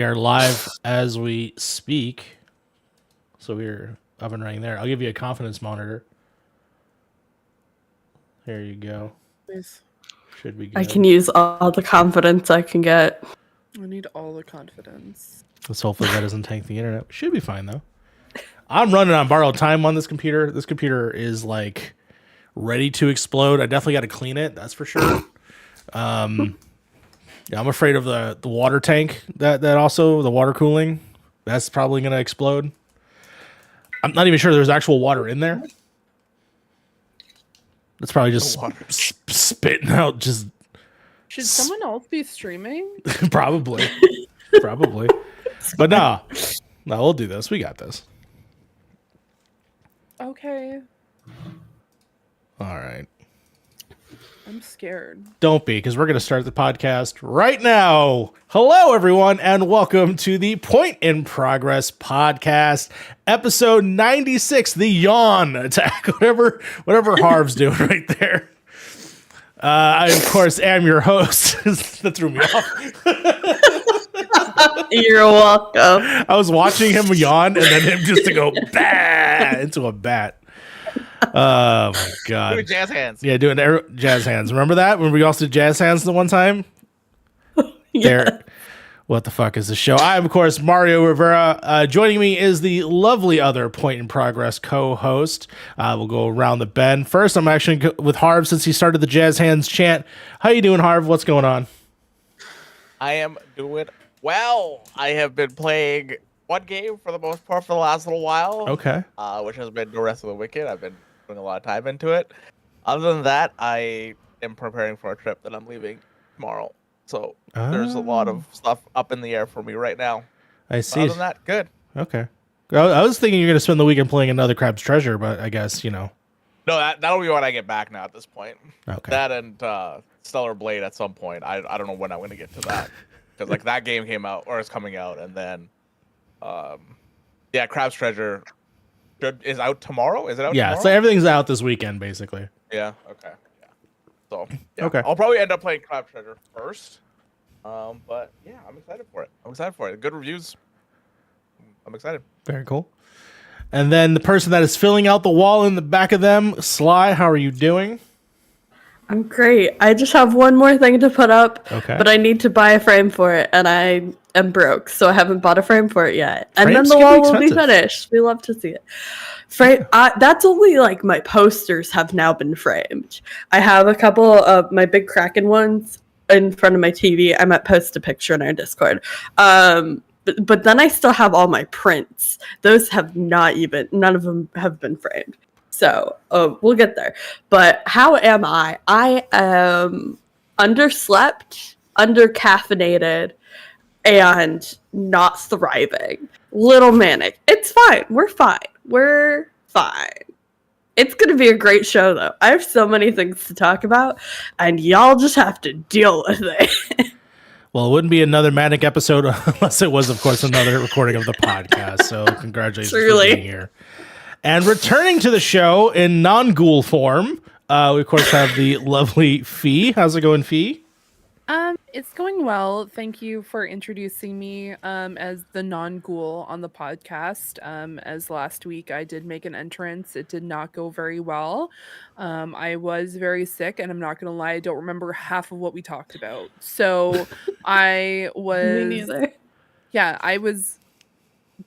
We are live as we speak. So we're up and running there. I'll give you a confidence monitor. There you go. Nice. Should be good. I can use all the confidence I can get. I need all the confidence. Let's hopefully that doesn't tank the internet. We should be fine though. I'm running on borrowed time on this computer. This computer is like ready to explode. I definitely got to clean it. That's for sure. Yeah, I'm afraid of the water tank that also the water cooling. That's probably going to explode. I'm not even sure there's actual water in there. It's probably just spitting out just. Should someone else be streaming? Probably. But no, we'll do this. We got this. Okay. All right. I'm scared. Don't be, because we're going to start the podcast right now. Hello, everyone, and welcome to the Point in Progress podcast, episode 96, the yawn attack, whatever Harv's doing right there. I, of course, am your host. That threw me off. You're welcome. I was watching him yawn and then him just to go bah into a bat. Oh my god! Doing jazz hands. Yeah, doing jazz hands. Remember that when we also did jazz hands the one time? Yeah. There. What the fuck is the show? I'm, of course, Mario Rivera. Joining me is the lovely other Point in Progress co-host. We'll go around the bend. First, I'm actually with Harv since he started the jazz hands chant. How you doing, Harv? What's going on? I am doing well. I have been playing one game for the most part for the last little while. Okay. Which has been No Rest of the Wicked. I've been putting a lot of time into it. Other than that, I am preparing for a trip that I'm leaving tomorrow. So there's a lot of stuff up in the air for me right now. I see. Other than that, good. Okay. I was thinking you're going to spend the weekend playing another Crab's Treasure, but I guess, you know. No, that'll be when I get back now at this point. Okay. That and Stellar Blade at some point. I don't know when I'm going to get to that. Because like that game came out, or is coming out, and then Crab's Treasure is out tomorrow. Is it out tomorrow? So everything's out this weekend, basically. Yeah. Okay. Yeah. So Okay. I'll probably end up playing Crab's Treasure first. But yeah, I'm excited for it. Good reviews. I'm excited. Very cool. And then the person that is filling out the wall in the back of them, Sly, how are you doing? I'm great. I just have one more thing to put up, Okay. but I need to buy a frame for it, and I am broke, so I haven't bought a frame for it yet. And Frames then the can be wall will be expensive. finished. We love to see it. That's only like my posters have now been framed. I have a couple of my big Kraken ones in front of my TV. I might post a picture in our Discord. But then I still have all my prints. Those have none of them have been framed. So we'll get there. But how am I? I am underslept, undercaffeinated, and not thriving. Little manic. It's fine. We're fine. It's going to be a great show, though. I have so many things to talk about, and y'all just have to deal with it. Well, it wouldn't be another manic episode unless it was, of course, another recording of the podcast. So congratulations for being here. And returning to the show in non-ghoul form, we, of course, have the lovely Fee. How's it going, Fee? It's going well. Thank you for introducing me as the non-ghoul on the podcast. As last week I did make an entrance. It did not go very well. I was very sick, and I'm not going to lie, I don't remember half of what we talked about. So I was... Me neither. Yeah, I was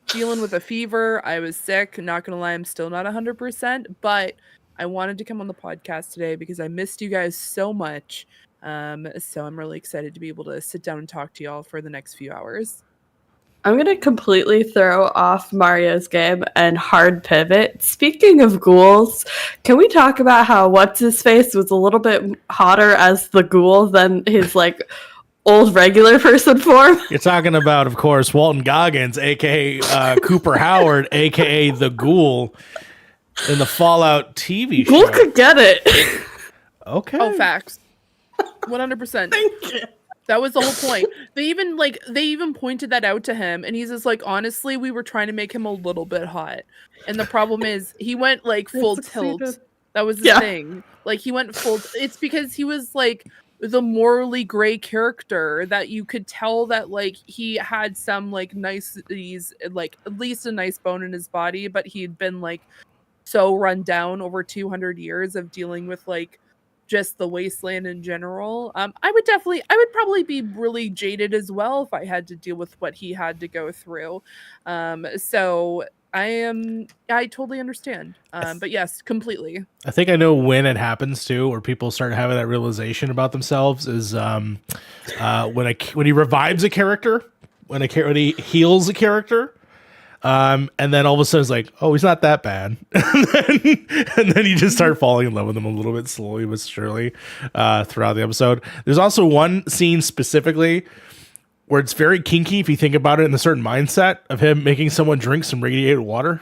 dealing with a fever. I was sick. Not going to lie, I'm still not 100%, but I wanted to come on the podcast today because I missed you guys so much. So I'm really excited to be able to sit down and talk to y'all for the next few hours. I'm going to completely throw off Mario's game and hard pivot. Speaking of ghouls, can we talk about how What's-His-Face was a little bit hotter as the ghoul than his, like, old regular person form? You're talking about, of course, Walton Goggins, a.k.a. Cooper Howard, a.k.a. The Ghoul, in the Fallout TV show. Ghoul could get it. Okay. Oh, facts. 100%. Thank you. That was the whole point. They even pointed that out to him, and he's just like, honestly, we were trying to make him a little bit hot. And the problem is he went like full tilt. That was the thing. Like he went full. It's because he was like the morally gray character that you could tell that like he had some like niceties, like at least a nice bone in his body, but he'd been like so run down over 200 years of dealing with like just the wasteland in general. I would probably be really jaded as well if I had to deal with what he had to go through. So I totally understand. But yes, completely. I think I know when it happens too, where people start having that realization about themselves is when he revives a character, when he heals a character. And then all of a sudden it's like, oh, he's not that bad. and then you just start falling in love with him a little bit slowly but surely throughout the episode. There's also one scene specifically where it's very kinky if you think about it in a certain mindset of him making someone drink some radiated water.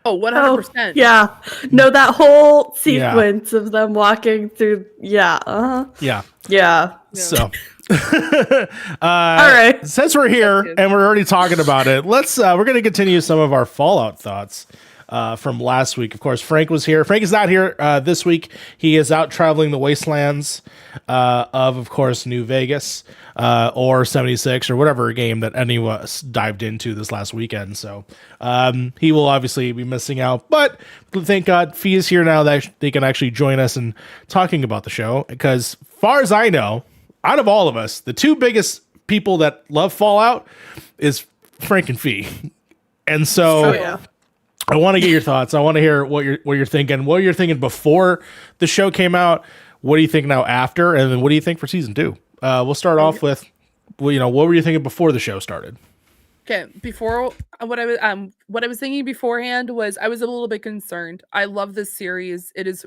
Oh, 100%. Yeah. No, that whole sequence of them walking through. Yeah. Yeah. Yeah. So... all right. Since we're here and we're already talking about it, let's we're going to continue some of our Fallout thoughts from last week. Of course, Frank was here. Frank is not here this week. He is out traveling the wastelands of course, New Vegas or 76 or whatever game that any of us dived into this last weekend. So he will obviously be missing out, but thank God Fee is here now that they can actually join us in talking about the show, because far as I know, out of all of us, the two biggest people that love Fallout is Frank and Fee. And so I want to get your thoughts. I want to hear what you're thinking. What you're thinking before the show came out. What do you think now after? And then what do you think for season 2? We'll start off with, what were you thinking before the show started? Okay, before what I was thinking beforehand was I was a little bit concerned. I love this series. It is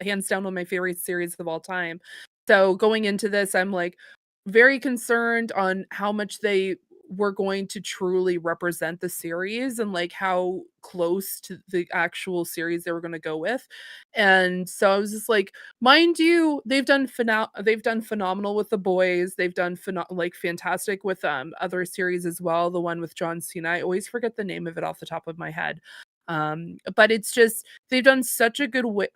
hands down one of my favorite series of all time. So going into this, I'm like very concerned on how much they were going to truly represent the series and like how close to the actual series they were going to go with. And so I was just like, mind you, they've done phenomenal with The Boys. They've done fantastic with other series as well. The one with John Cena, I always forget the name of it off the top of my head. But it's just they've done such a good way,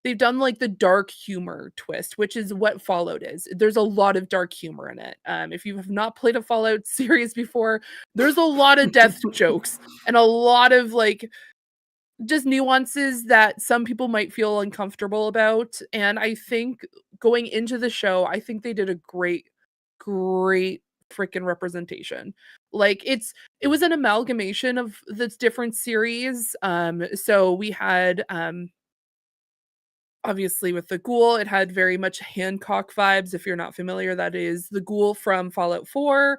they've done like the dark humor twist, which is what Fallout is. There's a lot of dark humor in it. If you have not played a Fallout series before, there's a lot of death jokes and a lot of like just nuances that some people might feel uncomfortable about. And I think going into the show, I think they did a great freaking representation. Like it was an amalgamation of the different series. So we had obviously with the ghoul, it had very much Hancock vibes. If you're not familiar, that is the ghoul from Fallout 4.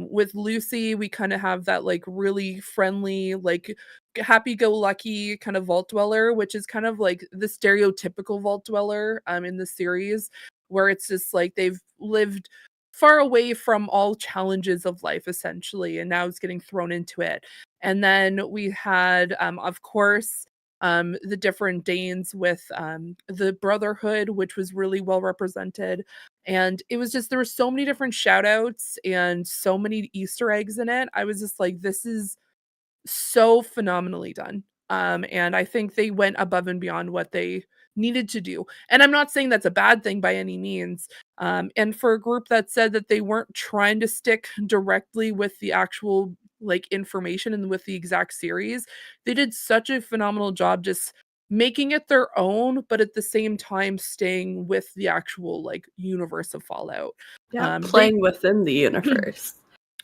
With Lucy, we kind of have that like really friendly, like happy-go-lucky kind of vault dweller, which is kind of like the stereotypical vault dweller in the series, where it's just like they've lived far away from all challenges of life, essentially, and now it's getting thrown into it. And then we had, of course, the different Danes with the Brotherhood, which was really well represented. And it was just, there were so many different shout outs and so many Easter eggs in it. I was just like, this is so phenomenally done. And I think they went above and beyond what they needed to do. And I'm not saying that's a bad thing by any means. And for a group that said that they weren't trying to stick directly with the actual like information and with the exact series, they did such a phenomenal job just making it their own, but at the same time staying with the actual like universe of Fallout. Yeah, playing within the universe,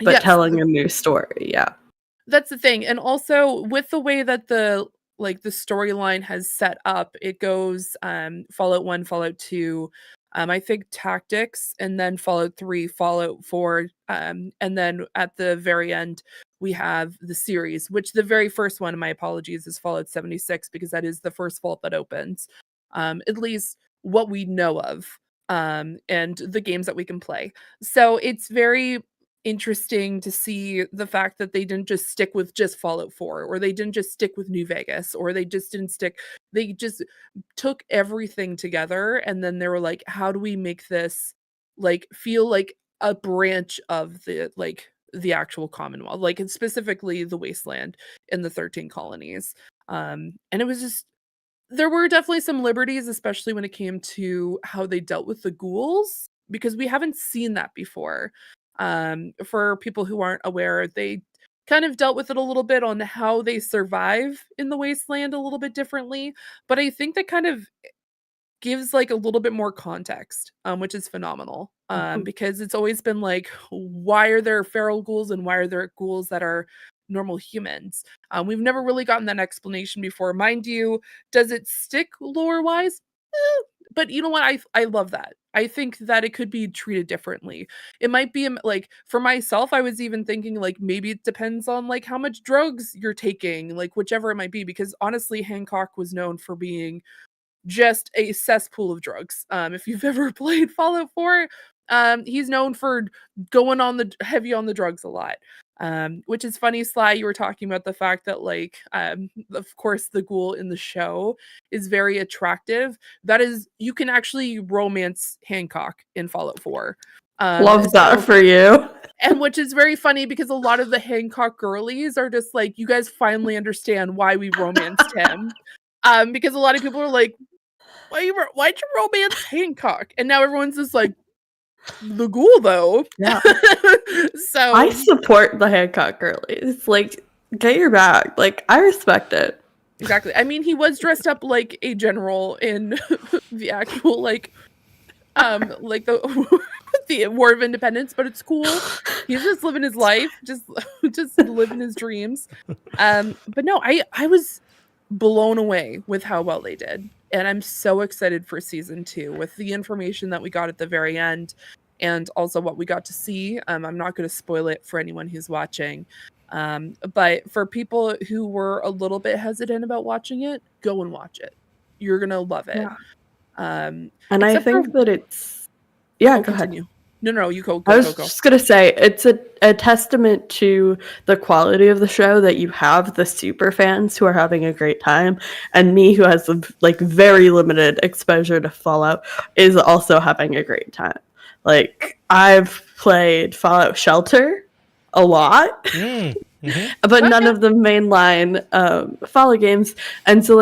but yes, telling a new story. Yeah, that's the thing. And also with the way that the storyline has set up, it goes Fallout 1, Fallout 2, I think Tactics, and then Fallout 3, Fallout 4, and then at the very end we have the series, which the very first one, my apologies, is Fallout 76, because that is the first vault that opens, at least what we know of, and the games that we can play. So it's very interesting to see the fact that they didn't just stick with just Fallout 4, or they didn't just stick with New Vegas, or they just took everything together, and then they were like, how do we make this like feel like a branch of the actual Commonwealth, like, and specifically the Wasteland in the 13 colonies. And it was just there were definitely some liberties, especially when it came to how they dealt with the ghouls, because we haven't seen that before. For people who aren't aware, they kind of dealt with it a little bit on how they survive in the wasteland a little bit differently. But I think that kind of gives like a little bit more context, which is phenomenal. Because it's always been like, why are there feral ghouls and why are there ghouls that are normal humans? We've never really gotten that explanation before. Mind you, does it stick lore wise? But you know what? I love that. I think that it could be treated differently. It might be like for myself, I was even thinking like maybe it depends on like how much drugs you're taking, like whichever it might be. Because honestly, Hancock was known for being just a cesspool of drugs. If you've ever played Fallout 4, he's known for going on the heavy on the drugs a lot. Which is funny, Sly, you were talking about the fact that like of course the ghoul in the show is very attractive. That is, you can actually romance Hancock in Fallout 4. Love that for you. And which is very funny because a lot of the Hancock girlies are just like, you guys finally understand why we romanced him. Because a lot of people are like, why'd you romance Hancock? And now everyone's just like, the ghoul though. Yeah. So I support the Hancock girlies. Like, get your bag. Like, I respect it. Exactly. I mean, he was dressed up like a general in the actual like the the War of Independence, but it's cool. He's just living his life, just living his dreams. But no, I was blown away with how well they did. And I'm so excited for season 2 with the information that we got at the very end and also what we got to see. I'm not going to spoil it for anyone who's watching. But for people who were a little bit hesitant about watching it, go and watch it. You're going to love it. Yeah. And I think that it's... Yeah, go ahead. No, you go. I was just going to say, it's a testament to the quality of the show that you have the super fans who are having a great time, and me who has like very limited exposure to Fallout is also having a great time. Like, I've played Fallout Shelter a lot, but none of the mainline Fallout games. And so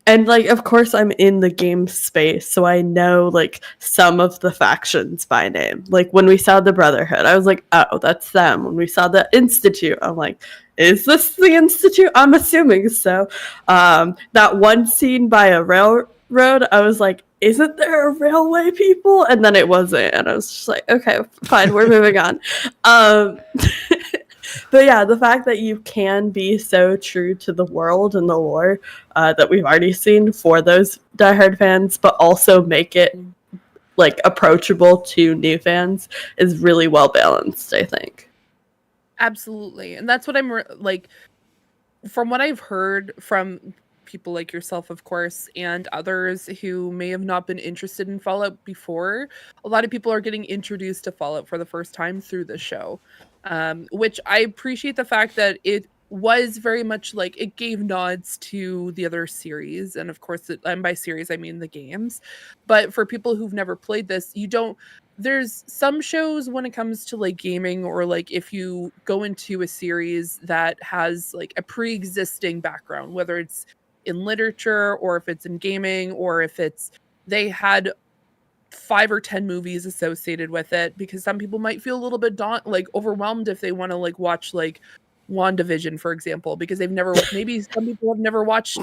of course I'm in the game space, so I know like some of the factions by name. Like when we saw the Brotherhood, I was like, oh, that's them. When we saw the Institute, I'm like, is this the Institute? I'm assuming so. That one scene by a railroad, I was like, isn't there a railway people? And then it wasn't, and I was just like, okay, fine, we're moving on. But yeah, the fact that you can be so true to the world and the lore that we've already seen for those diehard fans, but also make it like approachable to new fans is really well balanced, I think. Absolutely. And that's what I'm like, from what I've heard from people like yourself, of course, and others who may have not been interested in Fallout before, a lot of people are getting introduced to Fallout for the first time through the show. Which I appreciate the fact that it was very much like it gave nods to the other series. And of course, and by series, I mean the games. But for people who've never played this, there's some shows when it comes to like gaming, or like if you go into a series that has like a pre-existing background, whether it's in literature or if it's in gaming, or if they had 5 or 10 movies associated with it, because some people might feel a little bit overwhelmed if they want to like watch like WandaVision, for example, because they've never maybe some people have never watched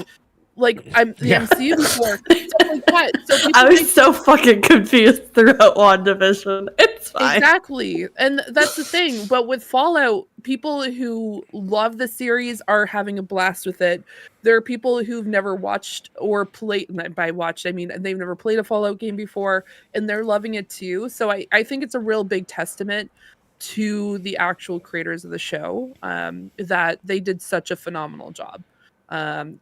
like MCU before, stuff like that. So I was so fucking confused throughout WandaVision. It's fine. Exactly. And that's the thing. But with Fallout, people who love the series are having a blast with it. There are people who've never watched or played, by watched, I mean, they've never played a Fallout game before, and they're loving it too. So I think it's a real big testament to the actual creators of the show, that they did such a phenomenal job.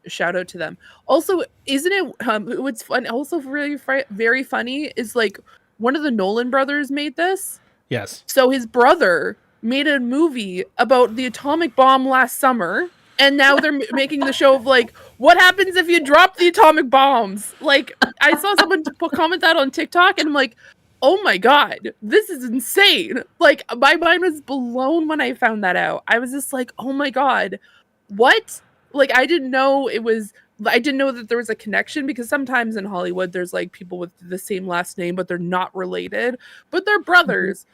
Shout out to them. Also, isn't it what's fun, also really very funny is like one of the Nolan brothers made this. Yes. So his brother made a movie about the atomic bomb last summer, and now they're making the show of like, what happens if you drop the atomic bombs? Like, I saw someone comment that on TikTok, and I'm like, oh my god, this is insane. Like, my mind was blown when I found that out. I was just like, oh my god, what? Like, I didn't know it was I didn't know that there was a connection, because sometimes in Hollywood there's like people with the same last name but they're not related, but they're brothers.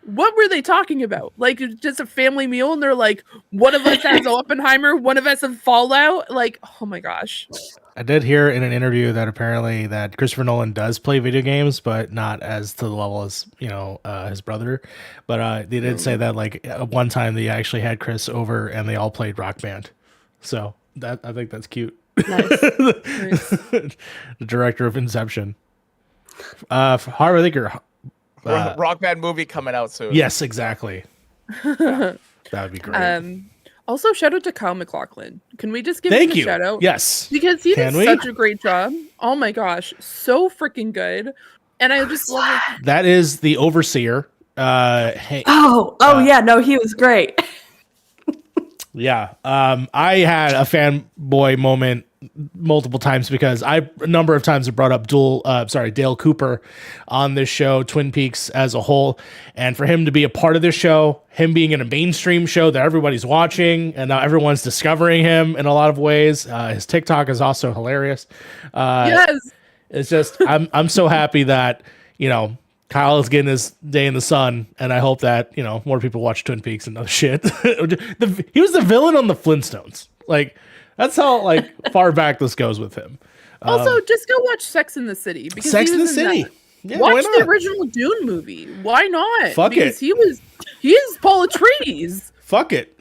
What were they talking about? Like, just a family meal, and they're like, one of us has Oppenheimer, one of us has Fallout. Like, oh my gosh. I did hear in an interview that apparently that Christopher Nolan does play video games, but not as to the level as, his brother. But they did say that like at one time they actually had Chris over and they all played Rock Band. So that, I think that's cute. Nice. The director of Inception. Harv, I think you're Rock Band movie coming out soon. yes, exactly. That would be great. Also, shout out to Kyle MacLachlan. Can we just give Thank him you. a shout out? Yes. Because he Can did we? such a great job. Oh my gosh. So freaking good. And I just love it. That is the overseer. Hey, Yeah, no, he was great. yeah. I had a fanboy moment multiple times because a number of times have brought up Dale Cooper on this show, Twin Peaks as a whole, and for him to be a part of this show, him being in a mainstream show that everybody's watching and now everyone's discovering him in a lot of ways. His TikTok is also hilarious. Yes. It's just I'm so happy that Kyle is getting his day in the sun, and I hope that more people watch Twin Peaks and other shit. He was the villain on the Flintstones. Like, that's how far back this goes with him. Also, just go watch Sex in the City, because Sex he in the was City. that. Yeah, Watch why the not? original Dune movie. Why not? Fuck because it. He is Paul Atreides. Fuck it.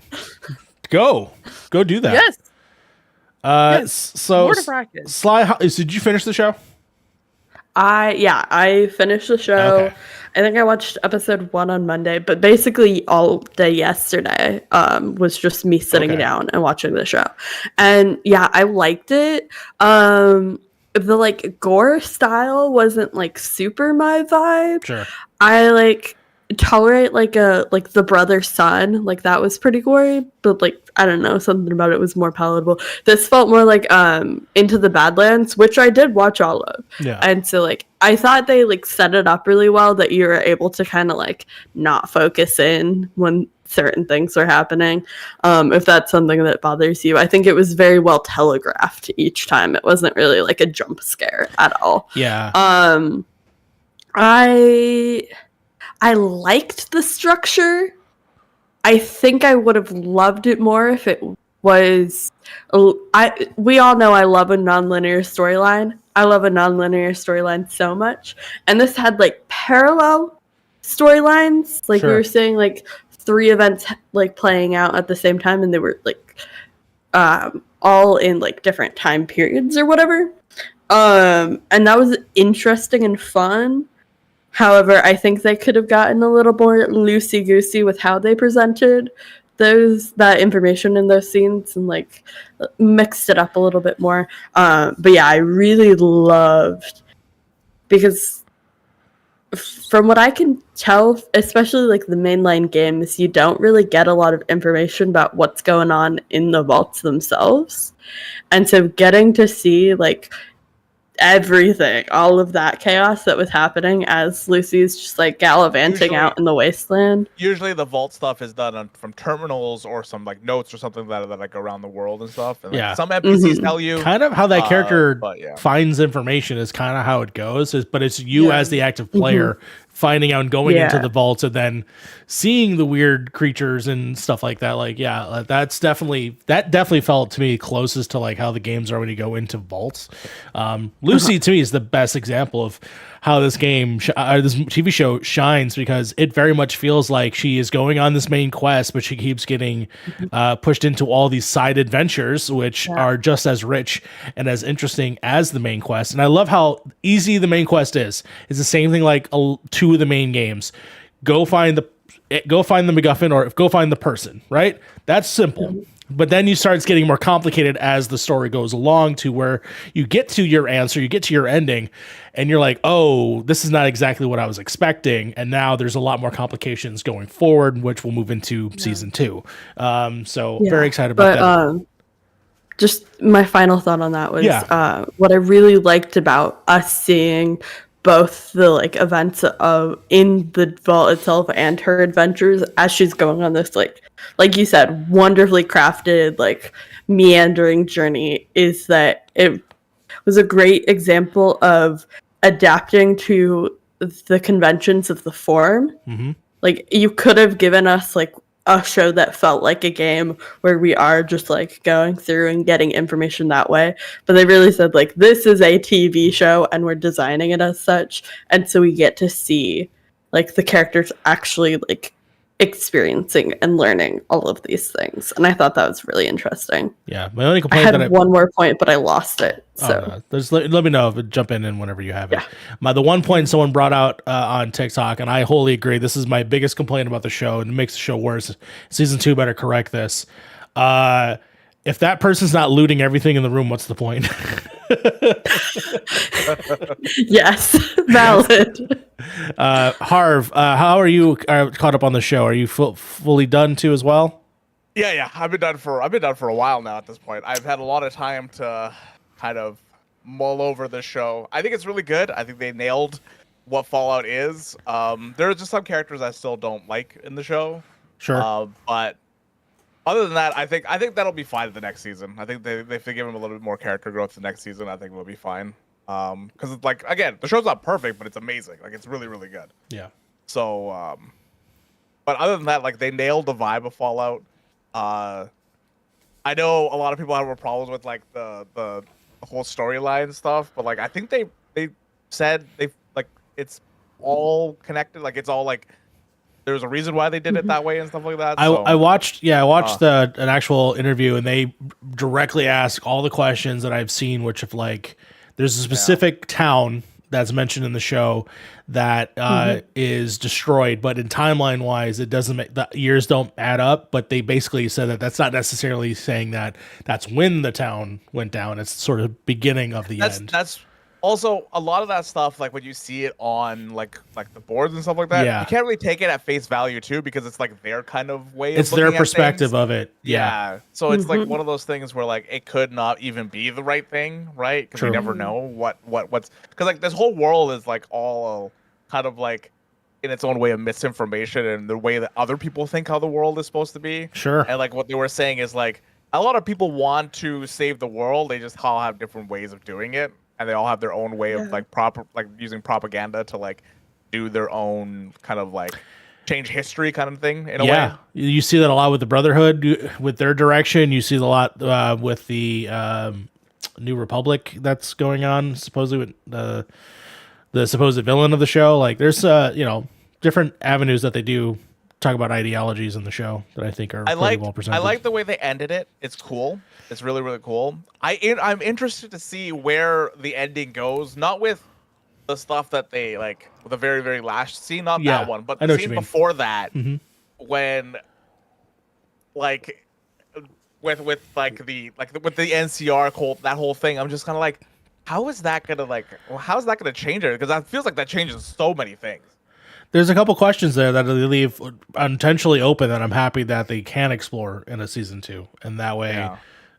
Go do that. Yes. Yes. So Lord of Brackets. Sly, did you finish the show? I finished the show. Okay. I think I watched episode 1 on Monday, but basically all day yesterday was just me sitting Okay. down and watching the show. And yeah, I liked it. The gore style wasn't super my vibe. Sure. I tolerate the brother son, that was pretty gory, but I don't know, something about it was more palatable. This felt more like Into the Badlands, which I did watch all of. Yeah. And so I thought they set it up really well that you were able to kind of not focus in when certain things are happening. If that's something that bothers you, I think it was very well telegraphed each time. It wasn't really a jump scare at all. Yeah. I liked the structure. I think I would have loved it more if it was. We all know I love a nonlinear storyline. I love a nonlinear storyline so much, and this had parallel storylines. Sure. We were seeing 3 events playing out at the same time, and they were all in different time periods or whatever. And that was interesting and fun. However, I think they could have gotten a little more loosey-goosey with how they presented that information in those scenes and mixed it up a little bit more. But yeah, I really loved, because from what I can tell, especially the mainline games, you don't really get a lot of information about what's going on in the vaults themselves. And so getting to see everything, all of that chaos that was happening as Lucy's just gallivanting out in the wasteland. Usually the vault stuff is done from terminals or some notes or something that go around the world and stuff. And Yeah. some NPCs tell you Kind of how that character but yeah. finds information is kind of how it goes. But it's you as the active player finding out and going into the vaults and then seeing the weird creatures and stuff like that. That definitely felt to me closest to how the games are when you go into vaults. Lucy to me is the best example of how this game, this TV show shines, because it very much feels like she is going on this main quest, but she keeps getting pushed into all these side adventures, which are just as rich and as interesting as the main quest. And I love how easy the main quest is. It's the same thing 2 of the main games. Go find the MacGuffin, or go find the person, right? That's simple. But then it's getting more complicated as the story goes along, to where you get to your answer, you get to your ending, and you're like, oh, this is not exactly what I was expecting. And now there's a lot more complications going forward, which we'll move into season 2. Very excited about that. Just my final thought on that was what I really liked about us seeing both the like events of in the vault itself and her adventures as she's going on this like you said, wonderfully crafted, like meandering journey, is that it was a great example of adapting to the conventions of the form. Mm-hmm. Like, you could have given us like a show that felt like a game where we are just like going through and getting information that way, but they really said like, this is a TV show and we're designing it as such, and so we get to see like the characters actually like experiencing and learning all of these things, and I thought that was really interesting. Yeah, my only I complaint had one more point, but I lost it. So let me know, jump in whenever you have it. Yeah. The one point someone brought out on TikTok, and I wholly agree, this is my biggest complaint about the show, and it makes the show worse. Season 2 better correct this. If that person's not looting everything in the room, what's the point? Yes, valid. Harv, how are you caught up on the show? Are you fully done too as well? Yeah. I've been done for a while now at this point. I've had a lot of time to kind of mull over the show. I think it's really good. I think they nailed what Fallout is. There are just some characters I still don't like in the show. Sure. But other than that, I think that'll be fine the next season. I think if they give him a little bit more character growth the next season, I think we'll be fine. Because it's like, again, the show's not perfect, but it's amazing. Like, it's really, really good. Yeah. So, but other than that, like, they nailed the vibe of Fallout. I know a lot of people have problems with like the whole storyline stuff, but like I think they said they like it's all connected. Like, it's all like there's a reason why they did it that way and stuff like that. I watched an actual interview, and they directly ask all the questions that I've seen, which if like there's a specific town that's mentioned in the show that is destroyed, but in timeline wise, it doesn't make the years don't add up. But they basically said that that's not necessarily saying that that's when the town went down. It's sort of beginning of the end. That's also a lot of that stuff. Like when you see it on like the boards and stuff like that, you can't really take it at face value too, because it's like their kind of way. It's their perspective of it. Yeah. So it's like one of those things where like it could not even be the right thing, right? Because you never know what's because like this whole world is like all kind of like in its own way of misinformation and the way that other people think how the world is supposed to be. Sure. And like what they were saying is like a lot of people want to save the world. They just all have different ways of doing it. And they all have their own way of like using propaganda to like do their own kind of like change history kind of thing in a way. You see that a lot with the Brotherhood, with their direction. You see it a lot with the New Republic that's going on, supposedly with the supposed villain of the show. Like there's different avenues that they do talk about ideologies in the show that I think are pretty well presented. I like the way they ended it. It's cool. It's really, really cool. I'm interested to see where the ending goes. Not with the stuff that they like, the very, very last scene, not that one, but the scene before that, when like with the NCR that whole thing. I'm just kind of like, how is that gonna change it? Because that feels like that changes so many things. There's a couple questions there that they leave intentionally open that I'm happy that they can explore in a season 2, and that way,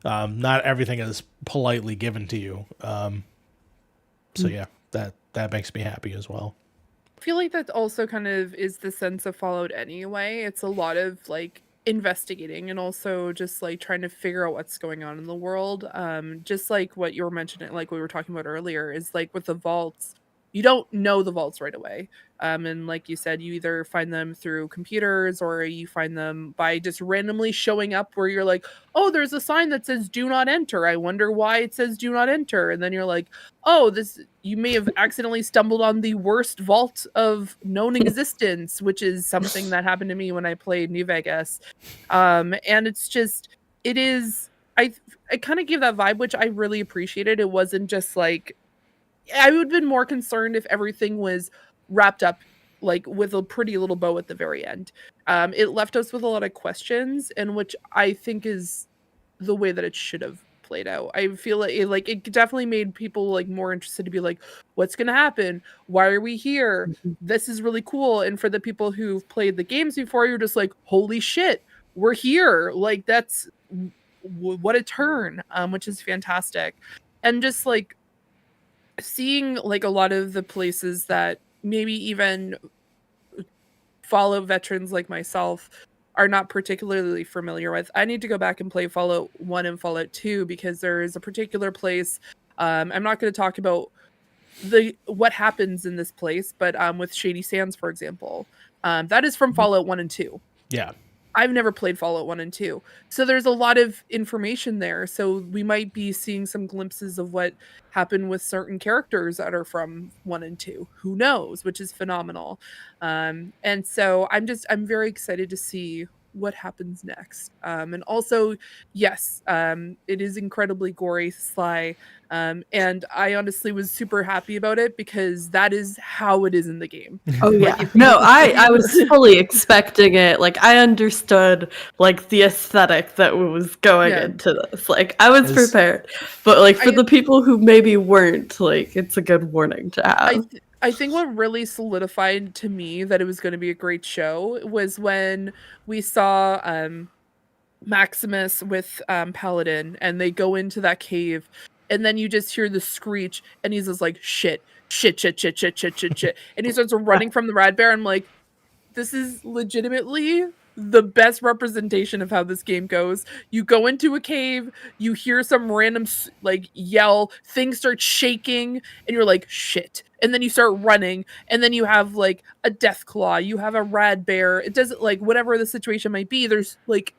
not everything is politely given to you. That makes me happy as well. I feel like that also kind of is the sense of Fallout anyway. It's a lot of like investigating and also just like trying to figure out what's going on in the world. Just like what you were mentioning, like we were talking about earlier, is like with the vaults, you don't know the vaults right away. And like you said, you either find them through computers or you find them by just randomly showing up where you're like, oh, there's a sign that says do not enter. I wonder why it says do not enter. And then you're like, oh, you may have accidentally stumbled on the worst vault of known existence, which is something that happened to me when I played New Vegas. And it's just, I kind of gave that vibe, which I really appreciated. It wasn't just like, I would have been more concerned if everything was wrapped up like with a pretty little bow at the very end. It left us with a lot of questions, and which I think is the way that it should have played out. I feel like it definitely made people like more interested to be like, what's going to happen? Why are we here? This is really cool. And for the people who've played the games before, you're just like, holy shit, we're here. Like that's what a turn, which is fantastic. And just like, seeing like a lot of the places that maybe even Fallout veterans like myself are not particularly familiar with. I need to go back and play Fallout 1 and Fallout 2 because there is a particular place. I'm not going to talk about what happens in this place, but with Shady Sands, for example, that is from Fallout 1 and 2. Yeah. I've never played Fallout 1 and 2. So there's a lot of information there. So we might be seeing some glimpses of what happened with certain characters that are from 1 and 2. Who knows, which is phenomenal. And so I'm very excited to see what happens next. And also, yes, it is incredibly gory, sly. And I honestly was super happy about it because that is how it is in the game. Oh Like, yeah. if you- No, I was fully expecting it. Like I understood like the aesthetic that was going Yeah. into this. Like I was Is- prepared. But like for I- the people who maybe weren't, like it's a good warning to have. I think what really solidified to me that it was going to be a great show was when we saw Maximus with Paladin and they go into that cave and then you just hear the screech and he's just like shit and he starts running from the rad bear. I'm like, this is legitimately the best representation of how this game goes. You go into a cave, you hear some random like yell, things start shaking, and you're like, shit. And then you start running, and then you have like a death claw, you have a rad bear. It doesn't like whatever the situation might be, there's like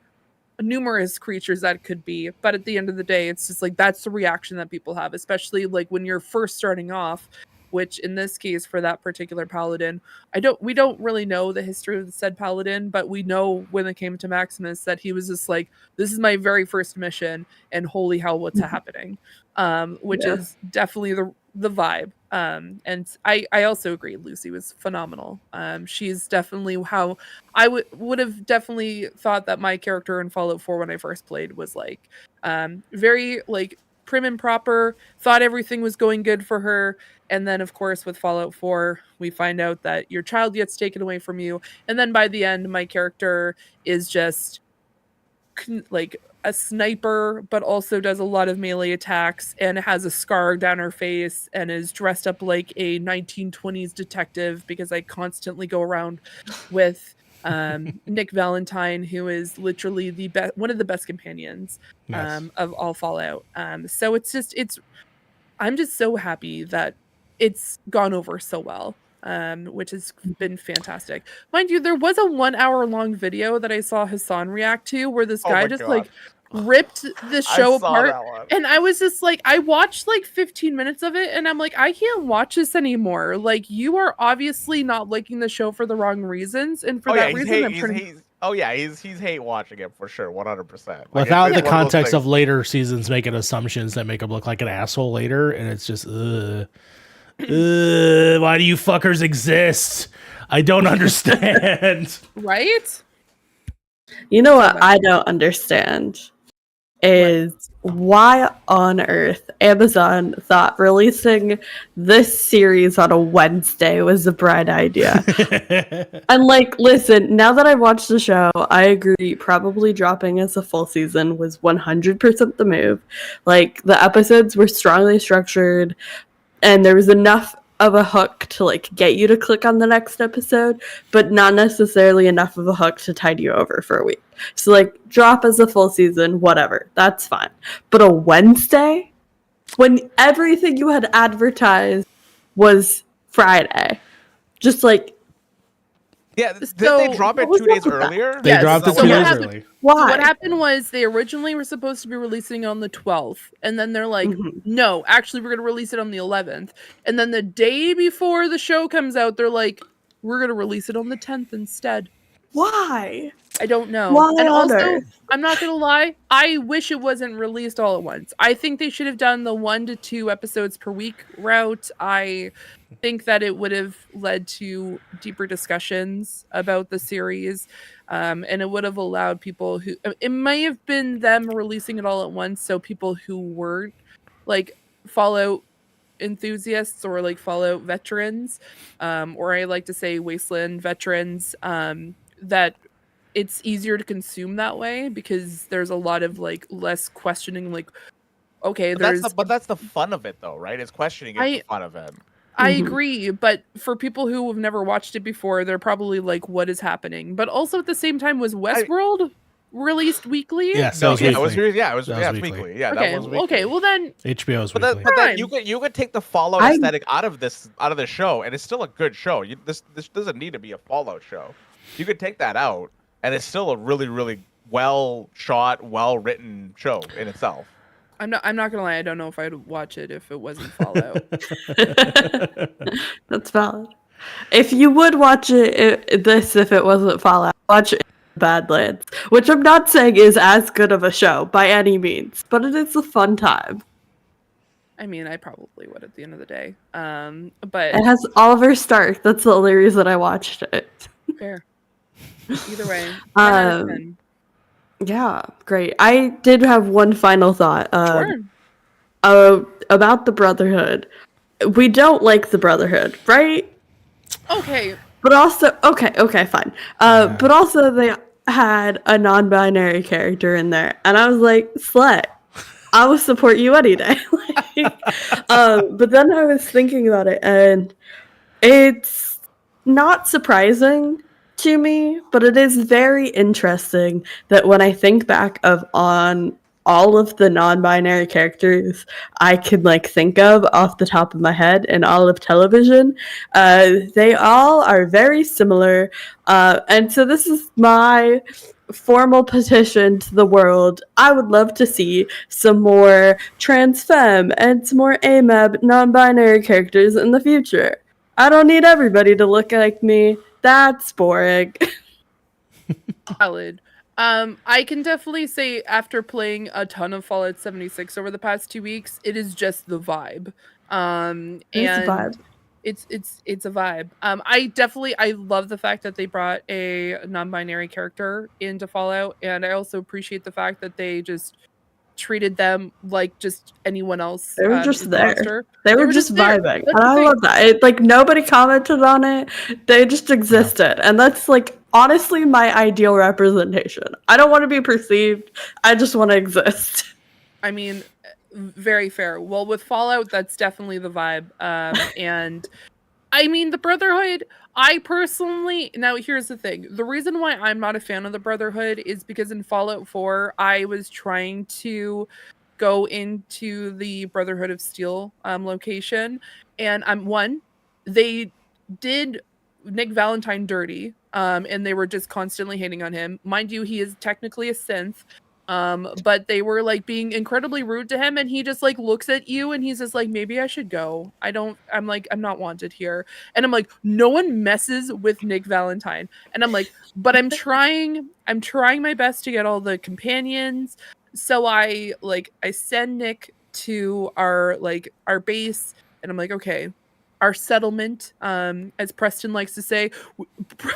numerous creatures that could be, but at the end of the day, it's just like that's the reaction that people have, especially like when you're first starting off, which in this case for that particular paladin, we don't really know the history of the said paladin, but we know when it came to Maximus that he was just like, this is my very first mission and holy hell what's happening, which Yeah. is definitely the vibe. And I also agree Lucy was phenomenal. She's definitely how I would have definitely thought that my character in Fallout 4 when I first played was like very like prim and proper, thought everything was going good for her. And then of course with Fallout 4 we find out that your child gets taken away from you, and then by the end my character is just like a sniper, but also does a lot of melee attacks and has a scar down her face and is dressed up like a 1920s detective because I constantly go around with Nick Valentine, who is literally the best, one of the best companions Yes. of all Fallout. So I'm just so happy that it's gone over so well. Which has been fantastic. Mind you, there was a 1 hour long video that I saw Hassan react to where this Oh guy my just God. like ripped the show I saw apart. that one. And I was just like, I watched like 15 minutes of it and I'm like, I can't watch this anymore. Like, you are obviously not liking the show for the wrong reasons. And for that reason, I'm turning. He's hate watching it for sure, 100%. Without the context of later seasons making assumptions that make him look like an asshole later, and it's just, why do you fuckers exist? I don't understand. Right? You know what I don't understand is why on earth Amazon thought releasing this series on a Wednesday was a bright idea. And like, listen, now that I watched the show, I agree probably dropping as a full season was 100% the move. Like, the episodes were strongly structured and there was enough of a hook to like get you to click on the next episode, but not necessarily enough of a hook to tide you over for a week. So like, drop as a full season, whatever, that's fine. But a Wednesday, when everything you had advertised was Friday, just like, Yeah, did So, they drop it what 2 was days up with that? earlier? They Yes, dropped it so 2 what days happened- early. why? So what happened was they originally were supposed to be releasing on the 12th, and then they're like, Mhm. no, actually we're going to release it on the 11th. And then the day before the show comes out, they're like, we're going to release it on the 10th instead. Why? I don't know. Why And on also, earth? I'm not going to lie, I wish it wasn't released all at once. I think they should have done the 1 to 2 episodes per week route. I think that it would have led to deeper discussions about the series, and it would have allowed people who it may have been them releasing it all at once, so people who weren't like Fallout enthusiasts or like Fallout veterans, or I like to say Wasteland veterans, that it's easier to consume that way because there's a lot of like less questioning, like, okay, But that's the fun of it, though, right? It's questioning it, the fun of it. I agree, but for people who have never watched it before, they're probably like, "What is happening?" But also at the same time, was Westworld released weekly? Yes, No, that was weekly. it was weekly. Yeah, Okay, that was weekly. okay. Well then, HBO's but weekly. but then you could take the Fallout aesthetic out of the show, and it's still a good show. This doesn't need to be a Fallout show. You could take that out, and it's still a really, really well shot, well written show in itself. I'm not gonna lie. I don't know if I'd watch it if it wasn't Fallout. That's valid. If you would watch if it wasn't Fallout, watch it in Badlands, which I'm not saying is as good of a show by any means, but it is a fun time. I mean, I probably would at the end of the day. But it has Oliver Stark. That's the only reason I watched it. Fair. Either way. Yeah, great. I did have one final thought. Sure. About the Brotherhood. We don't like the Brotherhood, right? Okay. But also, okay, fine. But also they had a non-binary character in there, and I was like, slay. I will support you any day. But then I was thinking about it, and it's not surprising to me, but it is very interesting that when I think back on all of the non-binary characters I can think of off the top of my head in all of television, they all are very similar. And so this is my formal petition to the world. I would love to see some more trans femme and some more AMAB non-binary characters in the future. I don't need everybody to look like me. That's boring. Valid. I can definitely say after playing a ton of Fallout 76 over the past 2 weeks, it is just the vibe. It's a vibe. It's a vibe. I love the fact that they brought a non-binary character into Fallout, and I also appreciate the fact that they just treated them like just anyone else. They were just there. Roster. They were just vibing. And I love that. Nobody commented on it. They just existed. And that's honestly my ideal representation. I don't want to be perceived. I just want to exist. I mean, very fair. Well, with Fallout, that's definitely the vibe. And I mean, the Brotherhood, I personally, now here's the thing. The reason why I'm not a fan of the Brotherhood is because in Fallout 4, I was trying to go into the Brotherhood of Steel location. And they did Nick Valentine dirty. And they were just constantly hating on him. Mind you, he is technically a synth. But they were being incredibly rude to him, and he just looks at you and he's just maybe I should go. I'm not wanted here. And I'm no one messes with Nick Valentine. And I'm but I'm trying my best to get all the companions. So I send Nick to our base, and I'm okay. Our settlement, as Preston likes to say,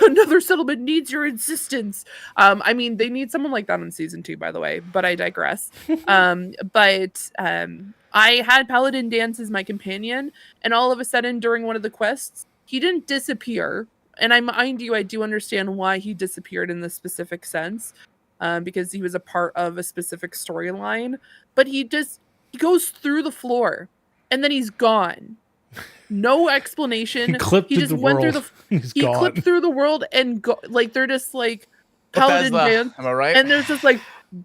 another settlement needs your insistence. I mean, they need someone like that on season 2, by the way, but I digress. But I had Paladin Dance as my companion, and all of a sudden, during one of the quests, he didn't disappear. And mind you, I do understand why he disappeared in this specific sense, because he was a part of a specific storyline. But he goes through the floor, and then he's gone. No explanation. He just went through clipped through the world and they're just Paladin Dance. Am I right? And there's just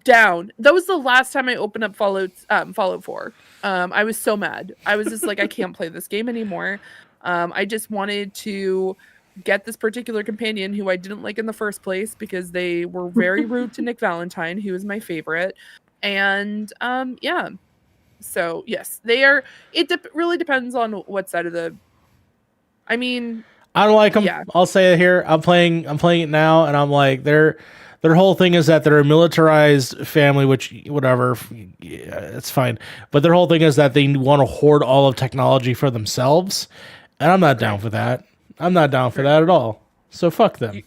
down. That was the last time I opened up Fallout 4. I was so mad. I was just I can't play this game anymore. I just wanted to get this particular companion who I didn't like in the first place because they were very rude to Nick Valentine, who is my favorite. And yeah. So yes, they are. It really depends on what side of the. I mean, I don't like them. Yeah. I'll say it here. I'm playing it now, and I'm their whole thing is that they're a militarized family, which whatever, yeah, it's fine. But their whole thing is that they want to hoard all of technology for themselves, and I'm not down for that. I'm not down for that at all. So fuck them.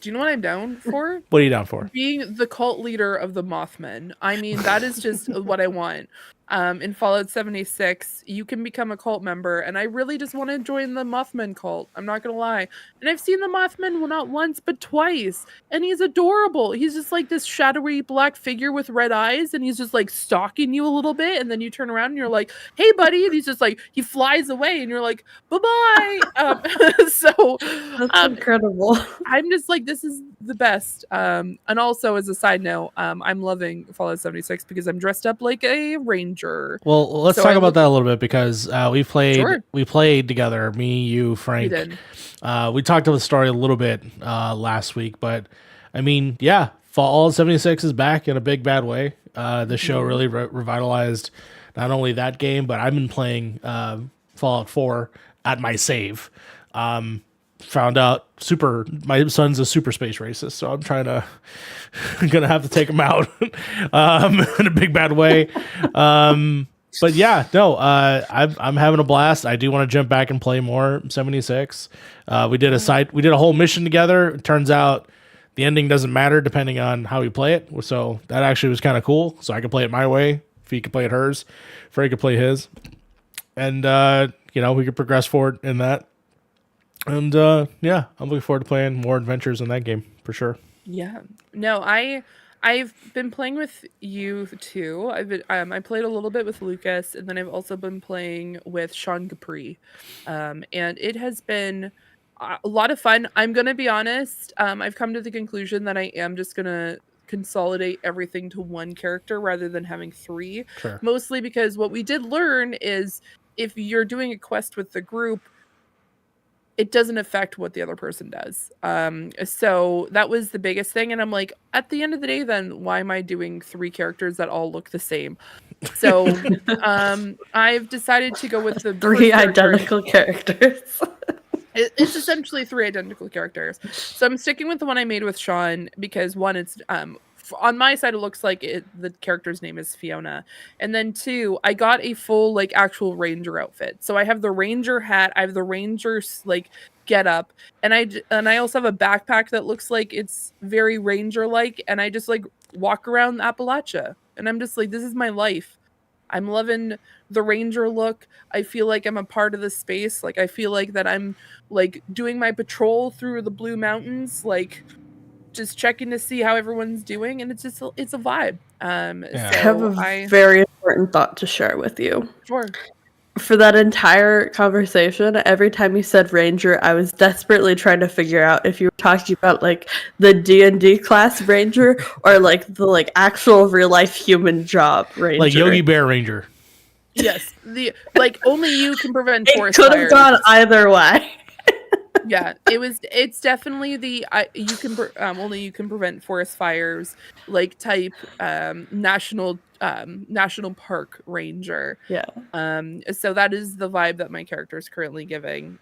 Do you know what I'm down for? What are you down for? Being the cult leader of the Mothmen. I mean, that is just what I want. in Fallout 76, you can become a cult member, and I really just want to join the Mothman cult. I'm not gonna lie. And I've seen the Mothman, well, not once, but twice, and he's adorable. He's just like this shadowy black figure with red eyes, and he's just like stalking you a little bit, and then you turn around and you're like, "Hey, buddy!" And he's just like he flies away, and you're like, "Bye-bye." So That's incredible. I'm just like, this is the best. And also, as a side note, I'm loving Fallout 76 because I'm dressed up like a ranger. Well, let's So talk I about look- that a little bit because Sure. we played together, me, you, Frank. We did. We talked about the story a little bit last week, but I mean, yeah, Fallout 76 is back in a big bad way. The show really revitalized not only that game, but I've been playing Fallout 4 at my save. Found out my son's a super space racist, so I'm gonna have to take him out in a big bad way. But yeah, no, I'm having a blast. I do want to jump back and play more 76. We did a whole mission together. It turns out the ending doesn't matter depending on how we play it. So that actually was kind of cool. So I could play it my way. Fee could play it hers. Frey could play his. And we could progress forward in that. And yeah, I'm looking forward to playing more adventures in that game for sure. Yeah. No, I've been playing with you too. I played a little bit with Lucas, and then I've also been playing with Sean Capri, and it has been a lot of fun. I'm gonna be honest. I've come to the conclusion that I am just gonna consolidate everything to one character rather than having three. Sure. Mostly because what we did learn is if you're doing a quest with the group, it doesn't affect what the other person does. So that was the biggest thing. And I'm like, at the end of the day, then why am I doing three characters that all look the same? So I've decided to go with the Three first character. identical characters. It's essentially three identical characters. So I'm sticking with the one I made with Sean because one, it's on my side, it looks like the character's name is Fiona. And then two, I got a full like actual ranger outfit. So I have the ranger hat, I have the ranger's like get up, and I also have a backpack that looks like it's very ranger like, and I just like walk around Appalachia, and I'm just like, this is my life. I'm loving the ranger look. I feel like I'm a part of the space. Like I feel like that I'm like doing my patrol through the Blue Mountains, like just checking to see how everyone's doing, and it's a vibe. Yeah. I have a very important thought to share with you. Sure. For that entire conversation, every time you said ranger, I was desperately trying to figure out if you were talking about like the D&D class ranger or like the like actual real life human job ranger. Like Yogi Bear Ranger. Yes, the like only you can prevent It forest could have fires. gone either way. Yeah, it's definitely the only you can prevent forest fires like type national park ranger. Yeah. So that is the vibe that my character is currently giving,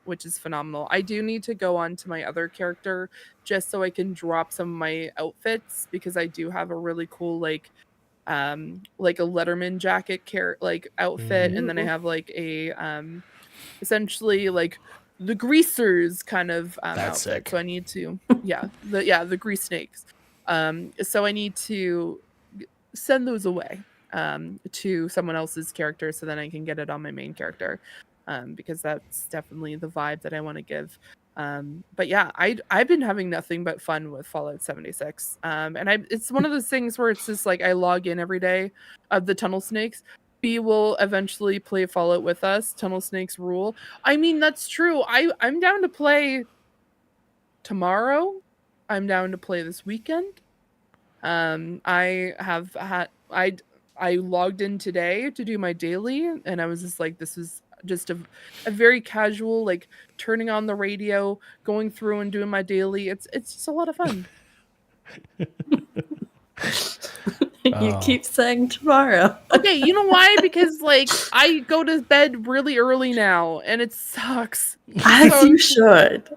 which is phenomenal. I do need to go on to my other character just so I can drop some of my outfits because I do have a really cool like a Letterman jacket outfit, and then I have like a essentially like the greasers kind of That's outfit. sick. So I need to the grease snakes. So I need to send those away to someone else's character so then I can get it on my main character, because that's definitely the vibe that I want to give. But yeah, I've been having nothing but fun with Fallout 76, and it's one of those things where it's just like I log in every day of the tunnel snakes. B will eventually play Fallout with us. Tunnel snakes rule. I mean, that's true. I'm down to play tomorrow. I'm down to play this weekend. I logged in today to do my daily, and I was just like, this is just a very casual, like turning on the radio, going through and doing my daily. It's just a lot of fun. You keep saying tomorrow. Okay, you know why? Because like I go to bed really early now, and it sucks. As So- you should.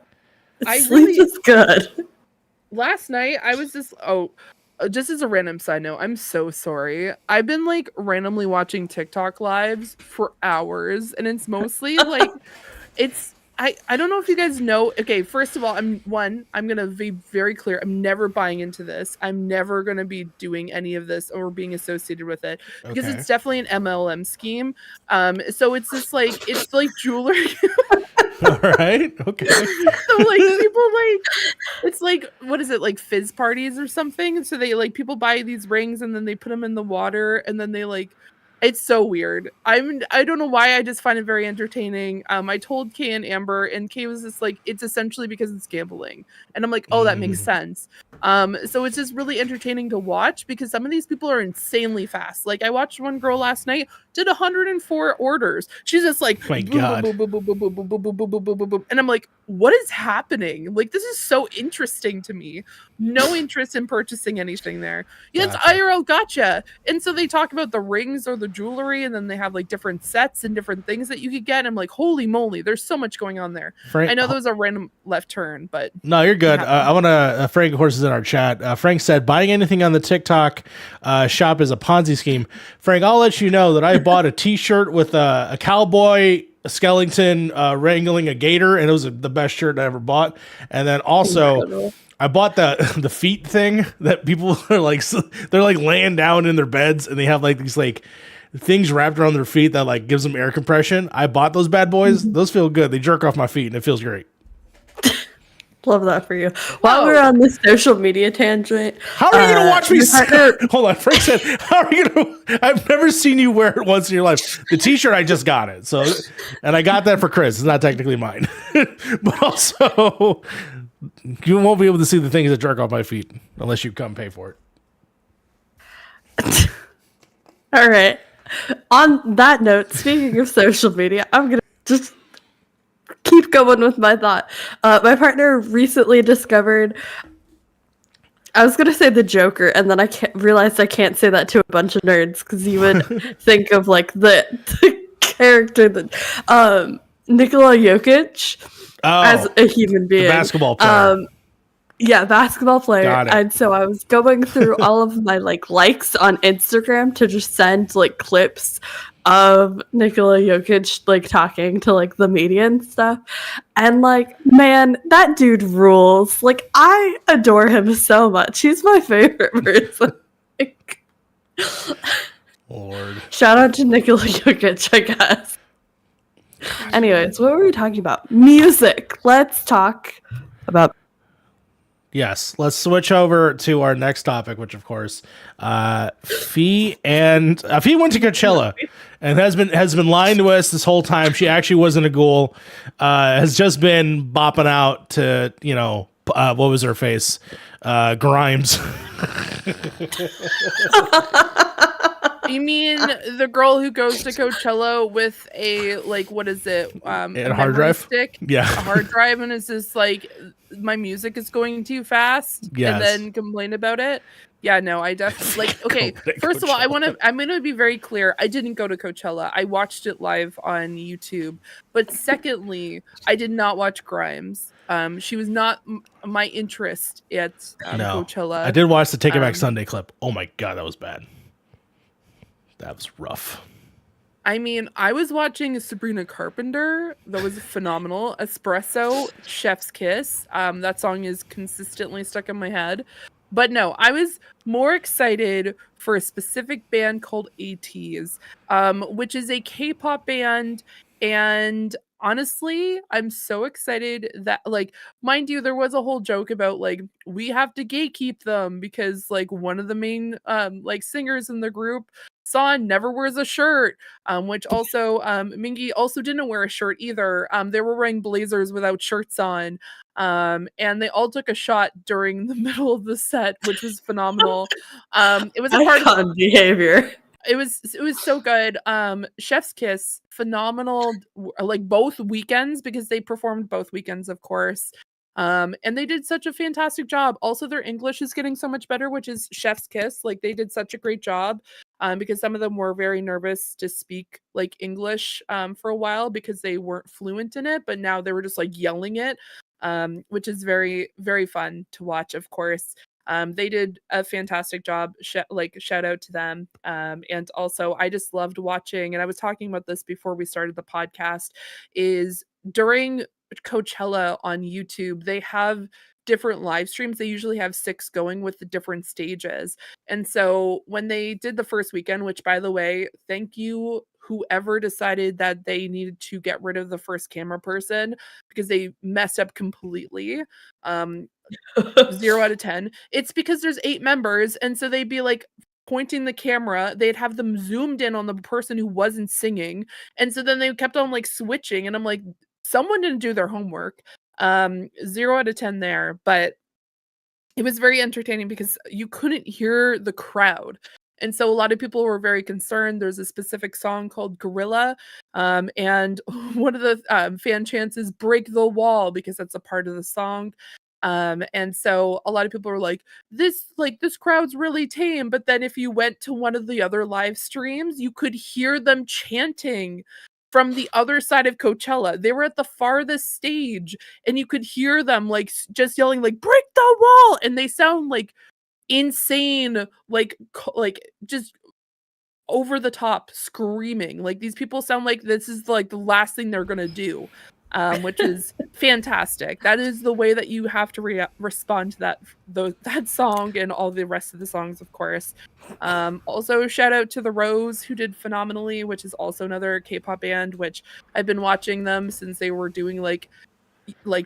I Sleep really- is good. Last night I was just just as a random side note, I'm so sorry. I've been like randomly watching TikTok lives for hours, and it's mostly like I don't know if you guys know. Okay, first of all, I'm gonna be very clear. I'm never buying into this. I'm never gonna be doing any of this or being associated with it because Okay. it's definitely an MLM scheme. So it's just like jewelry. All right. Okay. So like people like it's like what is it like fizz parties or something? So they like people buy these rings and then they put them in the water and then they like it's so weird. I don't know why I just find it very entertaining. I told Kay and Amber and Kay was just like it's essentially because it's gambling. And I'm like, "Oh, that makes sense." So it's just really entertaining to watch because some of these people are insanely fast. Like I watched one girl last night did 104 orders. She's just like My boom, God. boom, boom, boom, boom, boom, boom, boom, boom, boom, boom, boom, boom, boom. And I'm like, what is happening? Like this is so interesting to me. No interest in purchasing anything there. Yeah, it's Gotcha. IRL gotcha. And so they talk about the rings or the jewelry, and then they have like different sets and different things that you could get. I'm like, holy moly, there's so much going on there. Frank, I know there was a random left turn, but no, you're good. happened. I want to. Frank, of course, is in our chat. Frank said, "Buying anything on the TikTok shop is a Ponzi scheme." Frank, I'll let you know that I bought a T-shirt with a cowboy skeleton wrangling a gator, and it was the best shirt I ever bought. And then also, Incredible. I bought the feet thing that people are like, they're like laying down in their beds, and they have like these like things wrapped around their feet that like gives them air compression. I bought those bad boys. Those feel good. They jerk off my feet, and it feels great. Love that for you. While we're on this social media tangent, How are you going to watch me? your partner- Hold on. Frank said, how are you going to? I've never seen you wear it once in your life. The T-shirt, I just got it. So, and I got that for Chris. It's not technically mine. But also, you won't be able to see the things that jerk off my feet unless you come pay for it. All right. On that note, speaking of social media, I'm going to just keep going with my thought. My partner recently discovered. I was gonna say the Joker, and then I realized I can't say that to a bunch of nerds because you would think of like the character that Nikola Jokic as a human being, the basketball player. Yeah, basketball player. Got it. And so I was going through all of my likes on Instagram to just send clips of Nikola Jokic talking to the media and stuff. And man, that dude rules. I adore him so much. He's my favorite person. Lord. Shout out to Nikola Jokic, I guess. Anyways, what were we talking about? Music. Let's talk about. Yes, let's switch over to our next topic, which of course, Fee went to Coachella and has been lying to us this whole time. She actually wasn't a ghoul. Has just been bopping out to what was her face, Grimes. You mean the girl who goes to Coachella with a what is it? A hard drive stick? Yeah, a hard drive, and it's just my music is going too fast, yes. And then complain about it. Yeah, no, I definitely okay. First of all, I'm gonna be very clear. I didn't go to Coachella. I watched it live on YouTube. But secondly, I did not watch Grimes. She was not my interest at Coachella. I did watch the Take It Back Sunday clip. Oh my god, that was bad. That was rough. I mean, I was watching Sabrina Carpenter. That was phenomenal. Espresso, Chef's Kiss. That song is consistently stuck in my head. But no, I was more excited for a specific band called ATEEZ, which is a K-pop band. And honestly, I'm so excited that mind you, there was a whole joke about we have to gatekeep them because one of the main singers in the group, Son, never wears a shirt, which also Mingy also didn't wear a shirt either. They were wearing blazers without shirts on. And they all took a shot during the middle of the set, which was phenomenal. It was a part of behavior. It was so good. Chef's Kiss, phenomenal. Both weekends because they performed both weekends, of course. And they did such a fantastic job. Also, their English is getting so much better, which is Chef's Kiss. They did such a great job. Because some of them were very nervous to speak English for a while because they weren't fluent in it, but now they were just yelling it, which is very, very fun to watch, of course. They did a fantastic job. Shout out to them. And also, I just loved watching, and I was talking about this before we started the podcast, is during Coachella on YouTube, they have different live streams. They usually have 6 going with the different stages. And so when they did the first weekend, which by the way, thank you whoever decided that they needed to get rid of the first camera person because they messed up completely. 0 out of 10. It's because there's 8 members, and so they'd be like pointing the camera, they'd have them zoomed in on the person who wasn't singing, and so then they kept on like switching, and I'm like, someone didn't do their homework. 0 out of 10 there, but it was very entertaining because you couldn't hear the crowd. And so a lot of people were very concerned. There's a specific song called Gorilla. And one of the fan chants is break the wall because that's a part of the song. And so a lot of people were this crowd's really tame. But then if you went to one of the other live streams, you could hear them chanting from the other side of Coachella. They were at the farthest stage and you could hear them just yelling break the wall, and they sound like insane, just over the top screaming. Like these people sound like this is the last thing they're gonna do, which is fantastic. That is the way that you have to respond to that song and all the rest of the songs, of course. Also shout out to the Rose, who did phenomenally, which is also another K-pop band, which I've been watching them since they were doing like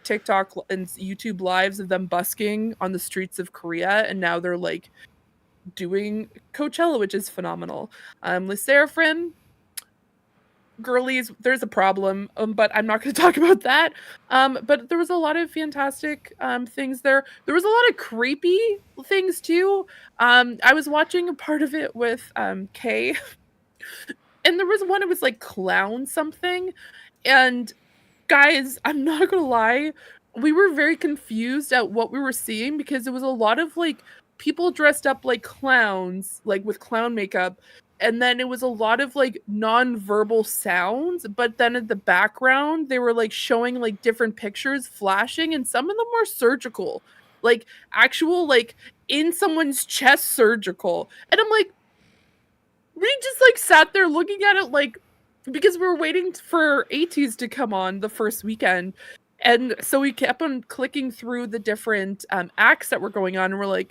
TikTok and YouTube lives of them busking on the streets of Korea, and now they're doing Coachella, which is phenomenal. Le Seraphim, girlies, there's a problem, but I'm not going to talk about that. But there was a lot of fantastic things there. There was a lot of creepy things too. I was watching a part of it with Kay, and there was one, it was clown something, and guys, I'm not gonna lie, we were very confused at what we were seeing because it was a lot of people dressed up like clowns, with clown makeup, and then it was a lot of non-verbal sounds, but then in the background they were showing different pictures flashing, and some of them were surgical, actual in someone's chest surgical. And I'm we just sat there looking at it because we were waiting for ATs to come on the first weekend. And so we kept on clicking through the different acts that were going on, and we're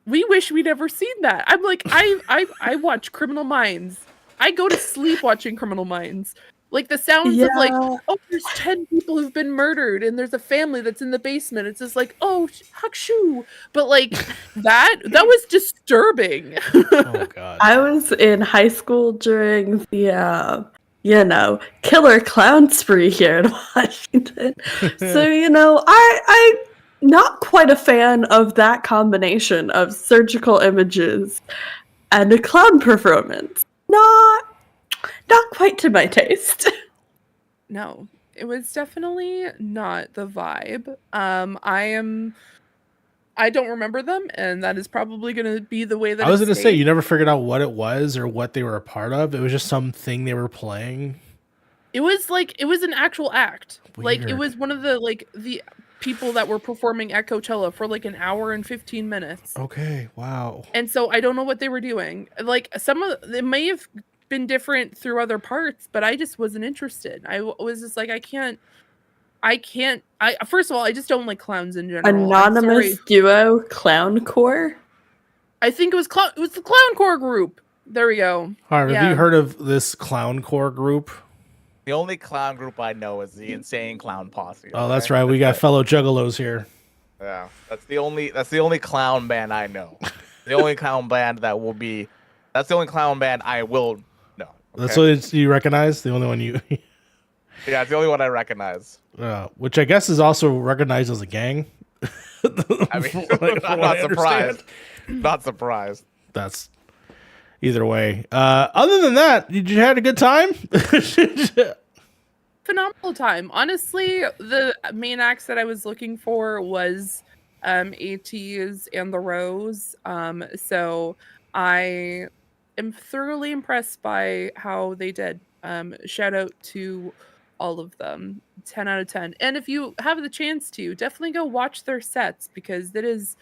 we wish we'd ever seen that. I'm I watch Criminal Minds. I go to sleep watching Criminal Minds. The sounds of oh, there's 10 people who've been murdered and there's a family that's in the basement. It's just oh, hakshu. But that was disturbing. Oh god. I was in high school during the killer clown spree here in Washington. So, I'm not quite a fan of that combination of surgical images and a clown performance. Not quite to my taste. No, it was definitely not the vibe. I don't remember them, and that is probably going to be the way that I was going to say, you never figured out what it was or what they were a part of. It was just something they were playing. It was it was an actual act. Weird. It was one of the the people that were performing at Coachella for an hour and 15 minutes. Okay, wow. And so I don't know what they were doing. Some of it may have been different through other parts, but I just wasn't interested. I was just I can't. First of all, I just don't like clowns in general. Anonymous duo Clowncore. I think it was the Clowncore group. There we go. Harv, have you heard of this Clowncore group? The only clown group I know is the Insane Clown Posse. Oh, that's right. We got fellow juggalos here. Yeah, that's the only clown band I know. The only clown band that's the only clown band I will know. Okay? That's what you recognize? The only one you... Yeah, it's the only one I recognize. Which I guess is also recognized as a gang. I mean, I'm not surprised. Not surprised. That's either way. Other than that, you had a good time? Phenomenal time. Honestly, the main acts that I was looking for was ATs and the Rose. So I am thoroughly impressed by how they did. Shout out to all of them. 10 out of 10. And if you have the chance to, definitely go watch their sets because that is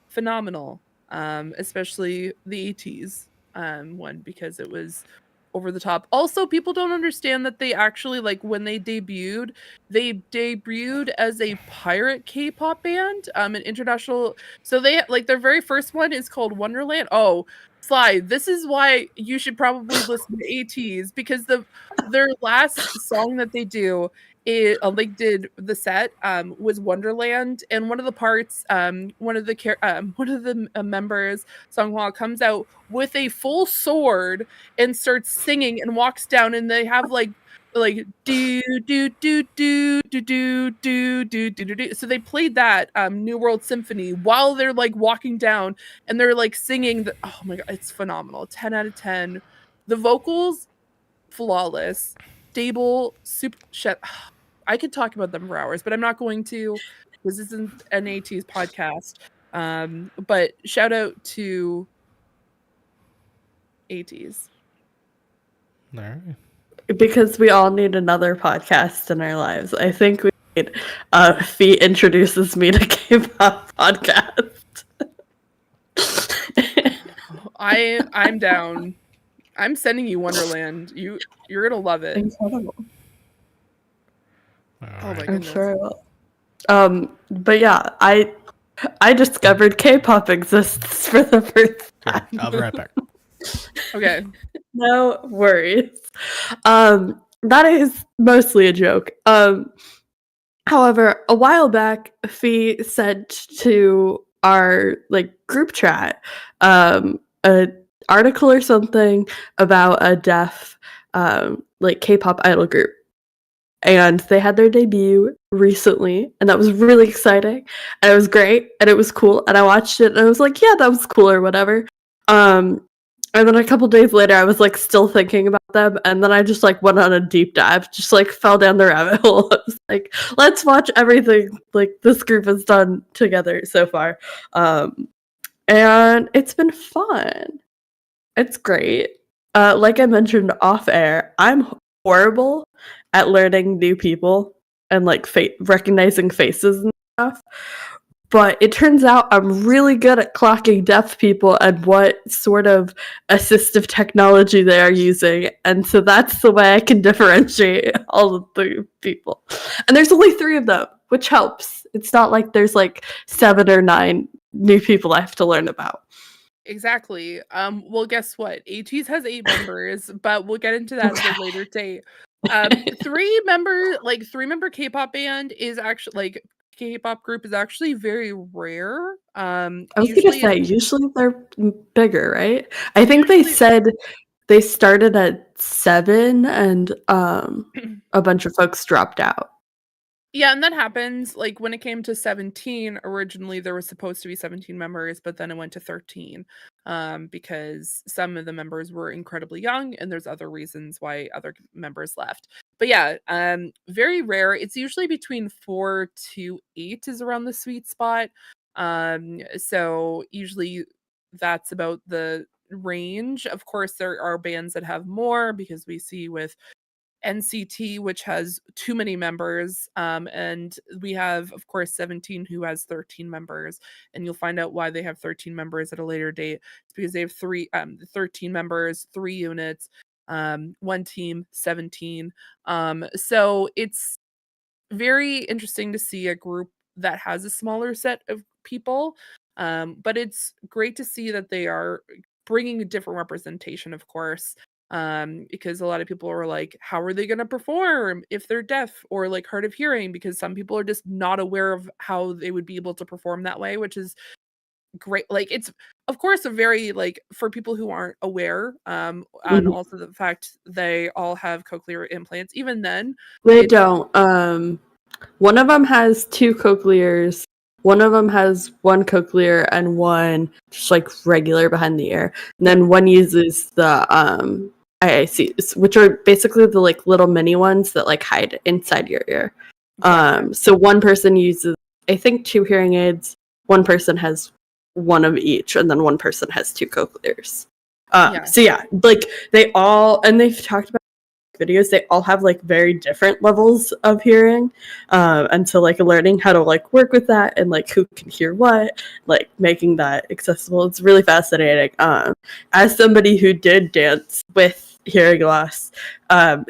phenomenal. Especially the ATs one, because it was over the top. Also, people don't understand that they actually, like, when they debuted as a pirate K-pop band, an international. So they, like, their very first one is called Wonderland. Oh, Sly, this is why you should probably listen to ATs, because their last song that they do, like, did the set was Wonderland, and one of the parts, one of the members, Songhwa, comes out with a full sword and starts singing and walks down, and they have like do do do do do do do do do do. So they played that New World Symphony while they're like walking down, and they're like singing oh my god, it's phenomenal. 10 out of 10. The vocals, flawless, stable, super shit. I could talk about them for hours, but I'm not going to. This isn't an AT's podcast. But shout out to ATs. All right. Because we all need another podcast in our lives. I think we need Fee introduces me to K-pop podcast. I'm down. I'm sending you Wonderland. You're gonna love it. Incredible. Oh my All right. goodness. I'm sure I will. But yeah, I discovered K-pop exists for the first time. Okay, I'll be right back. Okay. No worries. That is mostly a joke. However, a while back, Fee sent to our like group chat an article or something about a deaf like K-pop idol group. And they had their debut recently, and that was really exciting. And it was great, and it was cool. And I watched it, and I was like, yeah, that was cool or whatever. And then a couple days later, I was like still thinking about them, and then I just like went on a deep dive, just like fell down the rabbit hole. I was like, let's watch everything like this group has done together so far. And it's been fun. It's great. Like I mentioned off air, I'm horrible at learning new people and like recognizing faces and stuff. But it turns out I'm really good at clocking deaf people and what sort of assistive technology they are using. And so that's the way I can differentiate all of the people. And there's only 3 of them, which helps. It's not like there's like 7 or 9 new people I have to learn about. Exactly. Well, guess what? ATs has 8 members, but we'll get into that at a later date. 3-member K-pop band is actually like K-pop group is actually very rare. I was gonna say usually they're bigger, right? I think they said they started at 7 and a bunch of folks dropped out. Yeah, and that happens. Like when it came to 17, originally there was supposed to be 17 members, but then it went to 13 because some of the members were incredibly young, and there's other reasons why other members left. But yeah, very rare. It's usually between 4 to 8 is around the sweet spot. So usually that's about the range. Of course, there are bands that have more because we see with NCT, which has too many members, and we have, of course, 17, who has 13 members, and you'll find out why they have 13 members at a later date. It's because they have 13 members, 3 units, 1 team, 17. So it's very interesting to see a group that has a smaller set of people, but it's great to see that they are bringing a different representation, of course. Because a lot of people are like, how are they going to perform if they're deaf or like hard of hearing? Because some people are just not aware of how they would be able to perform that way, which is great. Like it's of course a very like for people who aren't aware, and also the fact they all have cochlear implants. Even then, they don't. One of them has 2 cochlears. One of them has 1 cochlear and 1 just like regular behind the ear. And then one uses the IICs, which are basically the like little mini ones that like hide inside your ear. So one person uses, I think, 2 hearing aids. One person has 1 of each, and then one person has 2 cochlears. So yeah, like they all, and they've talked about videos, they all have like very different levels of hearing, and so like learning how to like work with that and like who can hear what, like making that accessible, it's really fascinating. As somebody who did dance with hearing loss,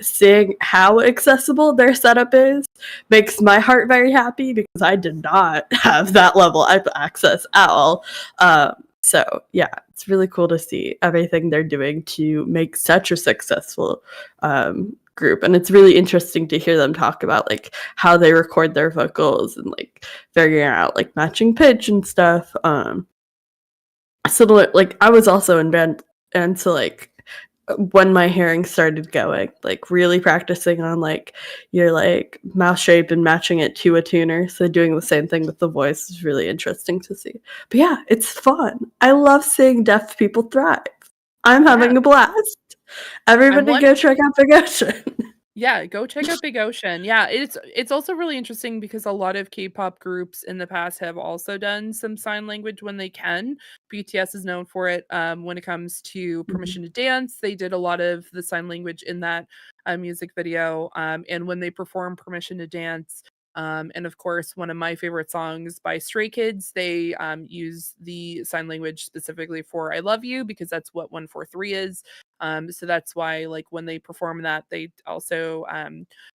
seeing how accessible their setup is makes my heart very happy because I did not have that level of access at all. So yeah, it's really cool to see everything they're doing to make such a successful group, and it's really interesting to hear them talk about like how they record their vocals and like figuring out like matching pitch and stuff. So like I was also in band, and so like when my hearing started going, like really practicing on like your like mouth shape and matching it to a tuner, so doing the same thing with the voice is really interesting to see. But yeah, it's fun. I love seeing deaf people thrive. I'm having a blast. Everybody go check out Big Ocean. Yeah, go check out Big Ocean. Yeah, it's also really interesting because a lot of K-pop groups in the past have also done some sign language when they can. BTS is known for it. When it comes to Permission to Dance, they did a lot of the sign language in that music video. And when they perform Permission to Dance, and of course, one of my favorite songs by Stray Kids, they use the sign language specifically for "I Love You" because that's what 143 is. So that's why, like, when they perform that, they also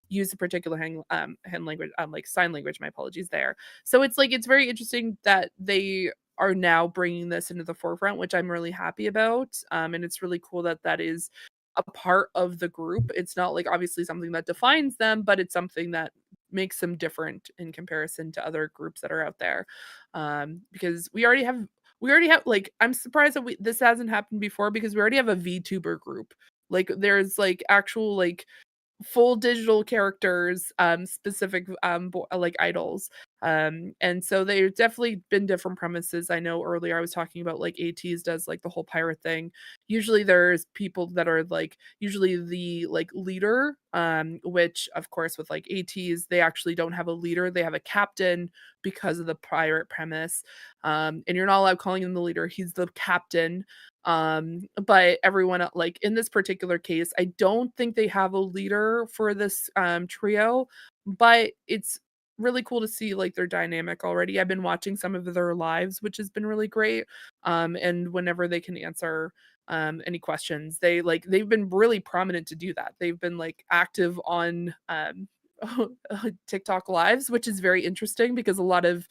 use a particular hand language, like sign language. My apologies there. So it's like it's very interesting that they are now bringing this into the forefront, which I'm really happy about. And it's really cool that that is a part of the group. It's not like obviously something that defines them, but it's something that makes them different in comparison to other groups that are out there. Because we already have like I'm surprised that this hasn't happened before because we already have a VTuber group. Like there's like actual like full digital characters, specific like idols. And so there's definitely been different premises. I know earlier I was talking about like ATEEZ does like the whole pirate thing. Usually there's people that are like usually the like leader, which of course with like ATEEZ they actually don't have a leader, they have a captain because of the pirate premise. And you're not allowed calling him the leader, he's the captain. But everyone like in this particular case, I don't think they have a leader for this trio, but it's really cool to see like their dynamic already. I've been watching some of their lives, which has been really great. And whenever they can answer any questions, they've been really prominent to do that. They've been like active on TikTok lives, which is very interesting because a lot of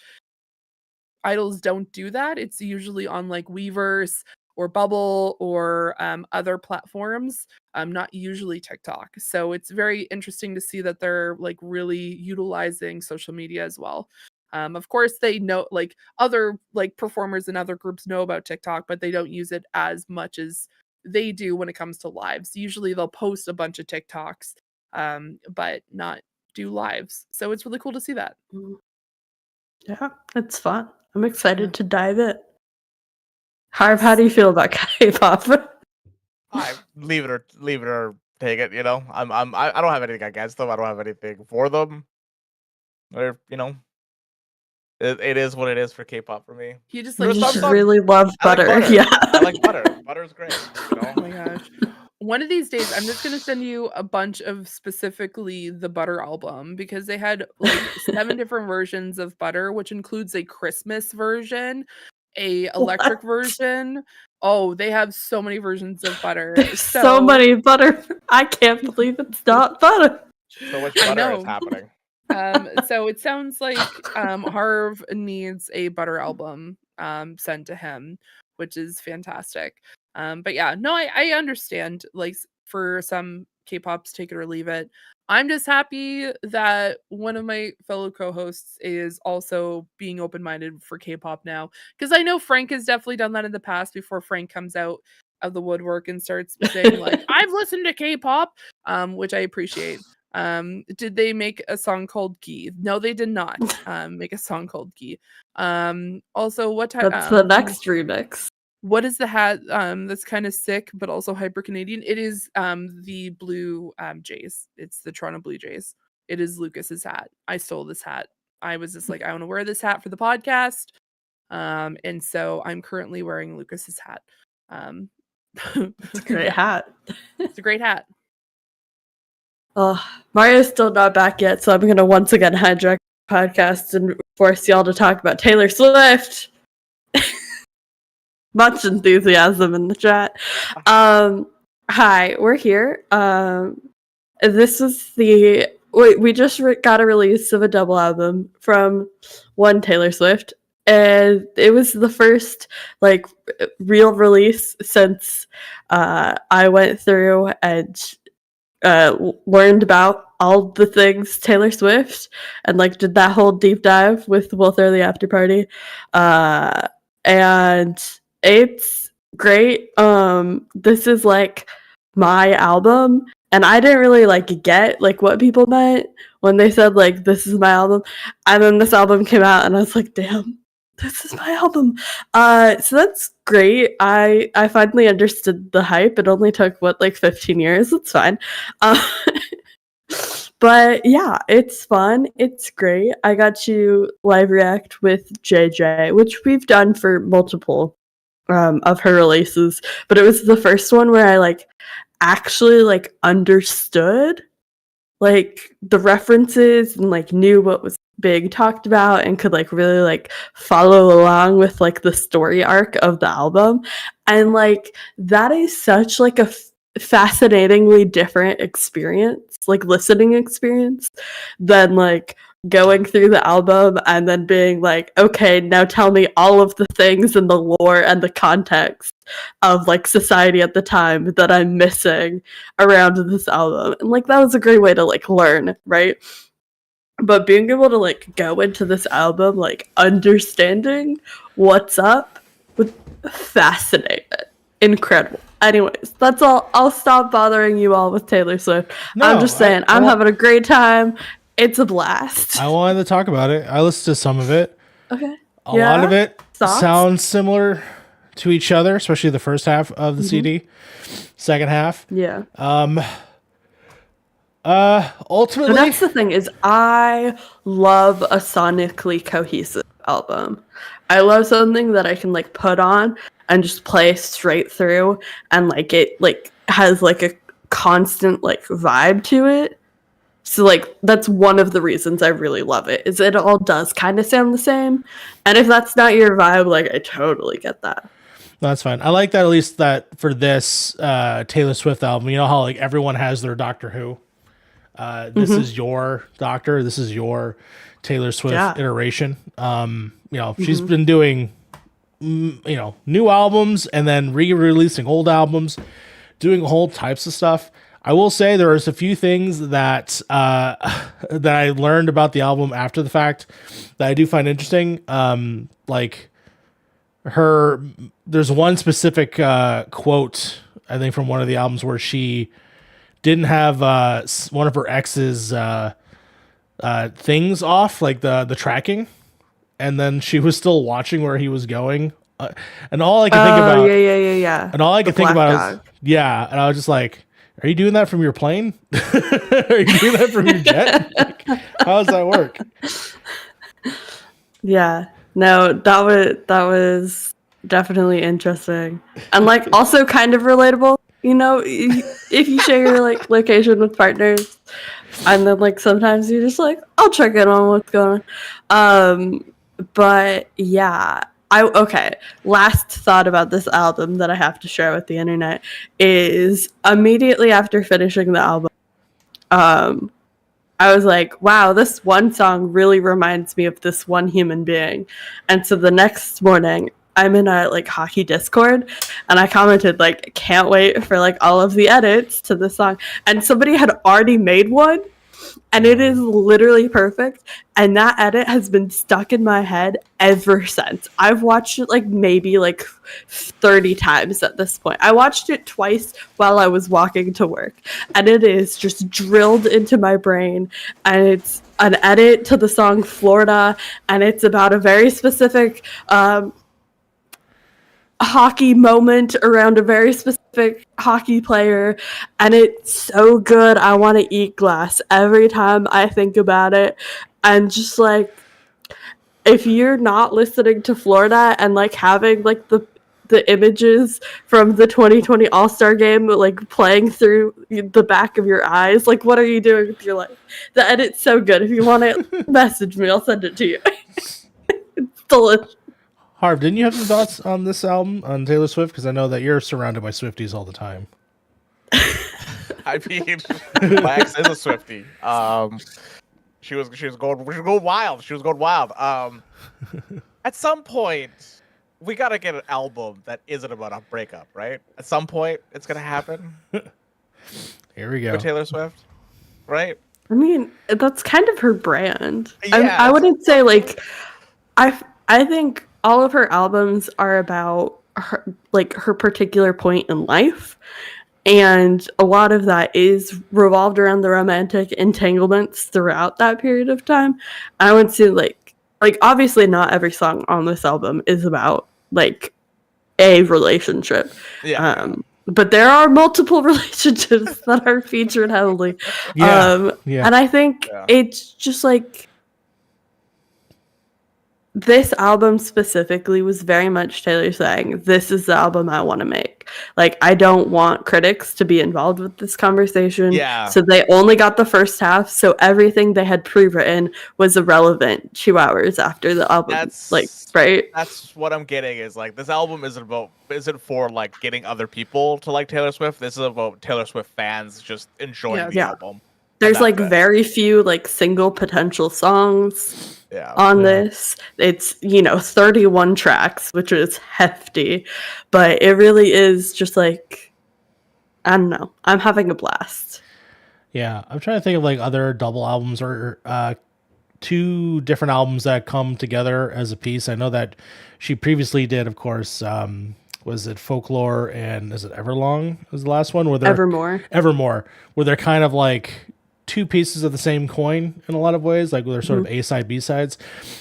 idols don't do that. It's usually on like Weverse or Bubble or other platforms, not usually TikTok. So it's very interesting to see that they're like really utilizing social media as well. Of course, they know like other like performers and other groups know about TikTok, but they don't use it as much as they do when it comes to lives. Usually they'll post a bunch of TikToks, but not do lives. So it's really cool to see that. Yeah, it's fun. I'm excited to dive in. Harv, how do you feel about K-pop? I leave it or take it. You know, I don't have anything against them. I don't have anything for them. Or you know, it is what it is for K-pop for me. He just You like just really love butter. Yeah, I like butter. Butter's great. You know? Oh my gosh. One of these days, I'm just gonna send you a bunch of specifically the Butter album because they had like 7 different versions of Butter, which includes a Christmas version, a electric version. Oh, they have so many versions of Butter. There's so many butter. I can't believe it's not butter. So much butter is happening. So it sounds like Harv needs a Butter album sent to him, which is fantastic. But yeah, no, I understand. Like for some K-pops, take it or leave it. I'm just happy that one of my fellow co-hosts is also being open-minded for K-pop now, because I know Frank has definitely done that in the past before Frank comes out of the woodwork and starts saying like, I've listened to K-pop, which I appreciate. Did they make a song called Gi? No, they did not make a song called Gi. Also, what type? That's the next remix. What is the hat that's kind of sick but also hyper Canadian? It is the Blue Jays. It's the Toronto Blue Jays. It is Lucas's hat. I stole this hat. I was just like, I want to wear this hat for the podcast. And so I'm currently wearing Lucas's hat. It's a great hat. It's a great hat. Oh, Mario's still not back yet, so I'm going to once again hijack the podcast and force y'all to talk about Taylor Swift. Much enthusiasm in the chat. How Hi, we're here. This is we just got a release of a double album from one Taylor Swift, and it was the first like real release since I went through and learned about all the things Taylor Swift and like did that whole deep dive with We'll Throw the After Party, and it's great. This is like my album, and I didn't really like get like what people meant when they said like this is my album, and then this album came out and I was like, damn, this is my album. So that's great. I finally understood the hype. It only took like 15 years. It's fine. But yeah, it's fun. It's great. I got to live react with JJ, which we've done for multiple of her releases, but it was the first one where I like actually like understood like the references and like knew what was being talked about and could like really like follow along with like the story arc of the album. And like that is such like a fascinatingly different experience, like listening experience, than like going through the album and then being like, okay, now tell me all of the things and the lore and the context of like society at the time that I'm missing around this album. And like that was a great way to like learn, right? But being able to like go into this album like understanding what's up was fascinating. Incredible. Anyways, that's all. I'll stop bothering you all with Taylor Swift. No, I'm just saying, I'm having a great time. It's a blast. I wanted to talk about it. I listened to some of it. Okay. A lot of it Thoughts? sounds similar to each other, especially the first half of the CD. Second half. Yeah. Ultimately, But that's the thing is I love a sonically cohesive album. I love something that I can like put on and just play straight through and like it like has like a constant like vibe to it. So like that's one of the reasons I really love it, is it all does kind of sound the same. And if that's not your vibe, like I totally get that. that's fine. I like that, at least that for this Taylor Swift album, you know how like everyone has their Doctor Who. This is your Doctor. This is your Taylor Swift iteration. You know, she's been doing, you know, new albums and then re-releasing old albums, doing whole types of stuff. I will say there is a few things that that I learned about the album after the fact that I do find interesting. Like there's one specific quote, I think, from one of the albums where she didn't have one of her ex's things off, like the tracking, and then she was still watching where he was going, and all I could think about, yeah, and all I could think about is, and I was just like, are you doing that from your plane? Are you doing that from your jet? Like, how does that work? Yeah, no, that was definitely interesting and like also kind of relatable. You know, if you share your like location with partners, and then like sometimes you're just like, I'll check in on what's going on. But yeah, last thought about this album that I have to share with the internet is immediately after finishing the album, I was like, wow, this one song really reminds me of this one human being. And so the next morning, I'm in a like hockey Discord, and I commented like, can't wait for like all of the edits to the song. And somebody had already made one, and it is literally perfect. And that edit has been stuck in my head ever since. I've watched it like maybe like 30 times at this point. I watched it twice while I was walking to work, and it is just drilled into my brain. And it's an edit to the song Florida, and it's about a very specific hockey moment around a very specific hockey player, and it's so good. I want to eat glass every time I think about it. And just like, if you're not listening to Florida and like having like the images from the 2020 All-Star game like playing through the back of your eyes, like what are you doing with your life? The edit's so good. If you want it, message me, I'll send it to you. It's delicious. Harv, didn't you have some thoughts on this album, on Taylor Swift? Because I know that you're surrounded by Swifties all the time. I mean, my ex is a Swiftie. She was going wild. She was going wild. At some point, we gotta get an album that isn't about a breakup, right? At some point, it's gonna happen Here we go. with Taylor Swift, right? I mean, that's kind of her brand. Yeah, I wouldn't say like I think all of her albums are about her, like her particular point in life, and a lot of that is revolved around the romantic entanglements throughout that period of time. I would say like obviously not every song on this album is about like a relationship. Yeah. But there are multiple relationships that are featured heavily. Yeah. And I think it's just like this album specifically was very much Taylor saying, this is the album I want to make. Like, I don't want critics to be involved with this conversation. Yeah. So they only got the first half. So everything they had pre-written was irrelevant 2 hours after the album. Right? That's what I'm getting is like, this album isn't for like getting other people to like Taylor Swift. This is about Taylor Swift fans just enjoying the album. There's like very few like single potential songs on this. It's 31 tracks, which is hefty, but it really is just like, I don't know. I'm having a blast. Yeah, I'm trying to think of like other double albums or 2 different albums that come together as a piece. I know that she previously did, of course, was it Folklore and is it Everlong was the last one? Evermore, where they're kind of like 2 pieces of the same coin in a lot of ways, like they're sort of A-side, B-sides.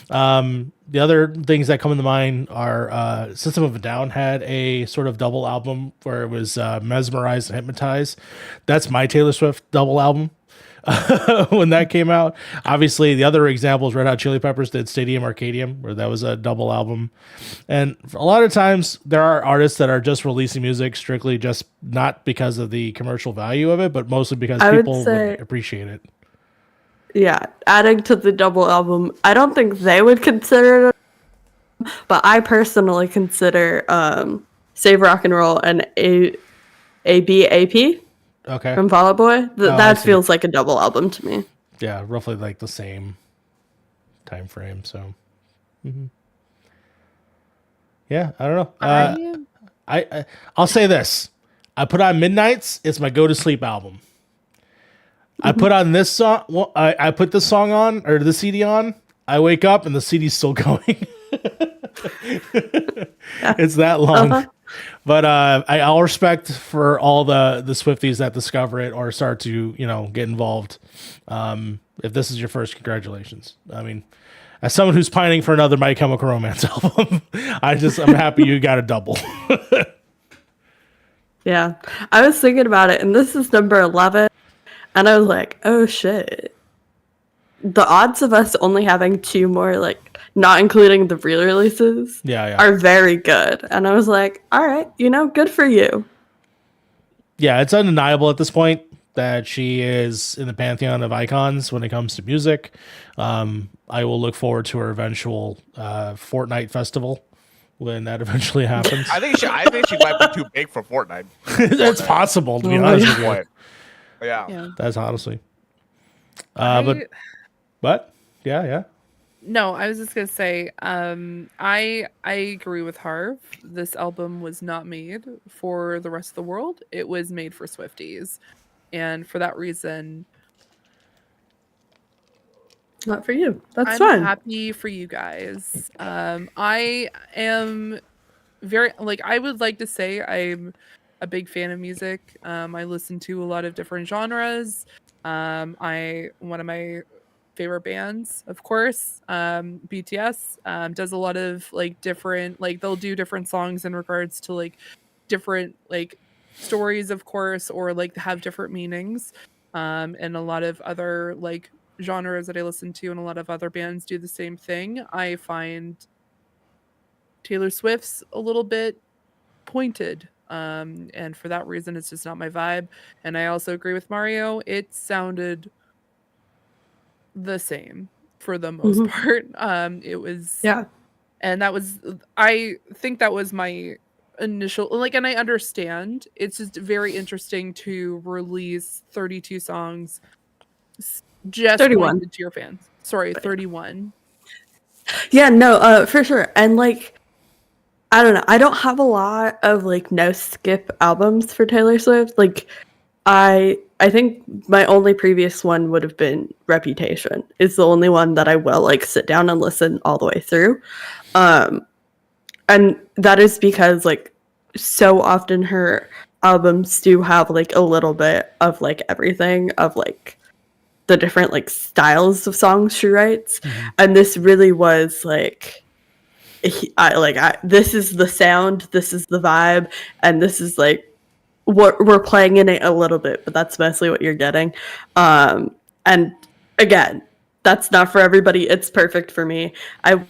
The other things that come into mind are System of a Down had a sort of double album where it was Mesmerized and Hypnotized. That's my Taylor Swift double album. When that came out. Obviously, the other example is Red Hot Chili Peppers did Stadium Arcadium, where that was a double album. And a lot of times, there are artists that are just releasing music strictly just not because of the commercial value of it, but mostly because people would appreciate it. Yeah, adding to the double album, I don't think they would consider it, but I personally consider Save Rock and Roll and ABAP. Okay. From Fall Out Boy. That feels like a double album to me. Yeah, roughly like the same time frame. So, yeah, I don't know. I'll say this: I put on Midnights. It's my go to sleep album. I put on this song. Well, I put this song on or the CD on. I wake up and the CD's still going. It's that long. But I'll respect for all the Swifties that discover it or start to, get involved. If this is your first, congratulations. I mean, as someone who's pining for another My Chemical Romance album, I'm happy you got a double. Yeah. I was thinking about it, and this is number 11, and I was like, oh shit. The odds of us only having 2 more, like, not including the re-releases, are very good. And I was like, all right, good for you. Yeah, it's undeniable at this point that she is in the pantheon of icons when it comes to music. I will look forward to her eventual Fortnite festival when that eventually happens. I think she might be too big for Fortnite. That's possible, to be honest with you. Yeah. That's honestly. But yeah. No, I was just gonna say, I agree with Harv. This album was not made for the rest of the world. It was made for Swifties, and for that reason, not for you. I'm fine. Happy for you guys. I am very I would like to say I'm a big fan of music. I listen to a lot of different genres. One of my favorite bands, of course, BTS does a lot of different they'll do different songs in regards to different stories, of course, or have different meanings, and a lot of other genres that I listen to and a lot of other bands do the same thing. I find Taylor Swift's a little bit pointed, and for that reason it's just not my vibe. And I also agree with Mario, it sounded the same for the most part. It was, and that was, I think that was my initial, like, and I understand it's just very interesting to release 32 songs just 31. pointed to your fans. Sorry, 31. Yeah, no, for sure. And like, I don't know. I don't have a lot of like no skip albums for Taylor Swift. Like, I think my only previous one would have been Reputation. It's the only one that I will like sit down and listen all the way through. And that is because like so often her albums do have like a little bit of like everything of like the different like styles of songs she writes. And this really was like this is the sound, this is the vibe, and this is like what we're playing in it a little bit, but that's mostly what you're getting. And again, that's not for everybody. It's perfect for me. I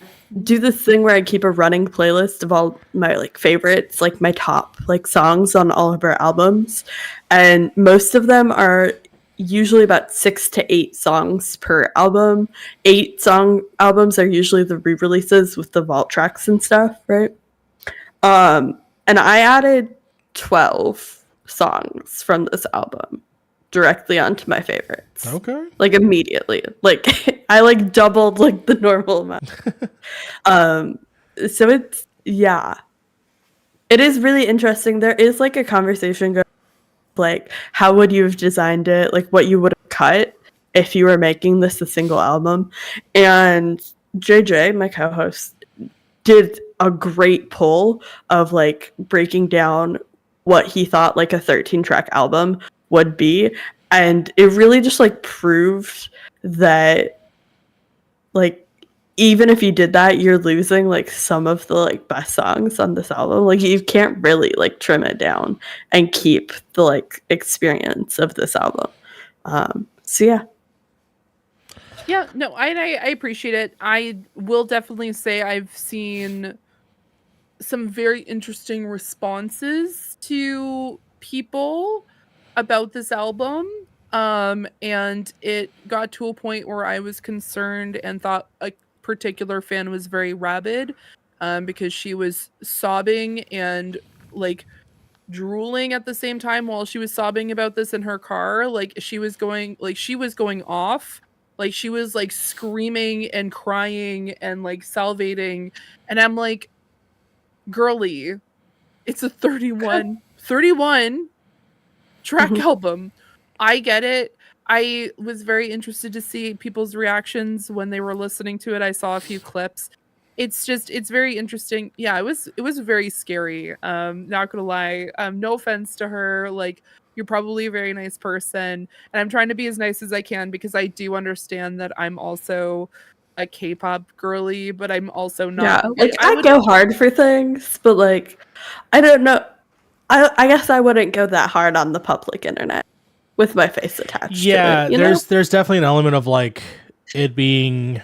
do this thing where I keep a running playlist of all my like favorites, like my top like songs on all of her albums, and most of them are usually about 6 to 8 songs per album. 8-song albums are usually the re-releases with the vault tracks and stuff, right? And I added 12 songs from this album directly onto my favorites. Okay. Like immediately. Like I like doubled like the normal amount. So it's yeah. It is really interesting. There is like a conversation going like how would you have designed it? Like what you would have cut if you were making this a single album. And JJ, my co-host, did a great poll of like breaking down what he thought like a 13-track album would be, and it really just like proved that like even if you did that, you're losing like some of the like best songs on this album. Like you can't really like trim it down and keep the like experience of this album. So yeah. Yeah, no, I appreciate it. I will definitely say I've seen some very interesting responses to people about this album. And it got to a point where I was concerned and thought a particular fan was very rabid, because she was sobbing and like drooling at the same time while she was sobbing about this in her car. Like she was going off. Like she was like screaming and crying and like salivating. And I'm like, girly, it's a 31 track album. I get it. I was very interested to see people's reactions when they were listening to it. I saw a few clips. It's very interesting. Yeah, it was very scary. Not gonna lie. No offense to her. Like, you're probably a very nice person, and I'm trying to be as nice as I can because I do understand that I'm also a K-pop girly, but I'm also not. Yeah, like I go hard for things, but like I don't know. I guess I wouldn't go that hard on the public internet with my face attached. Yeah, to it, there's definitely an element of like it being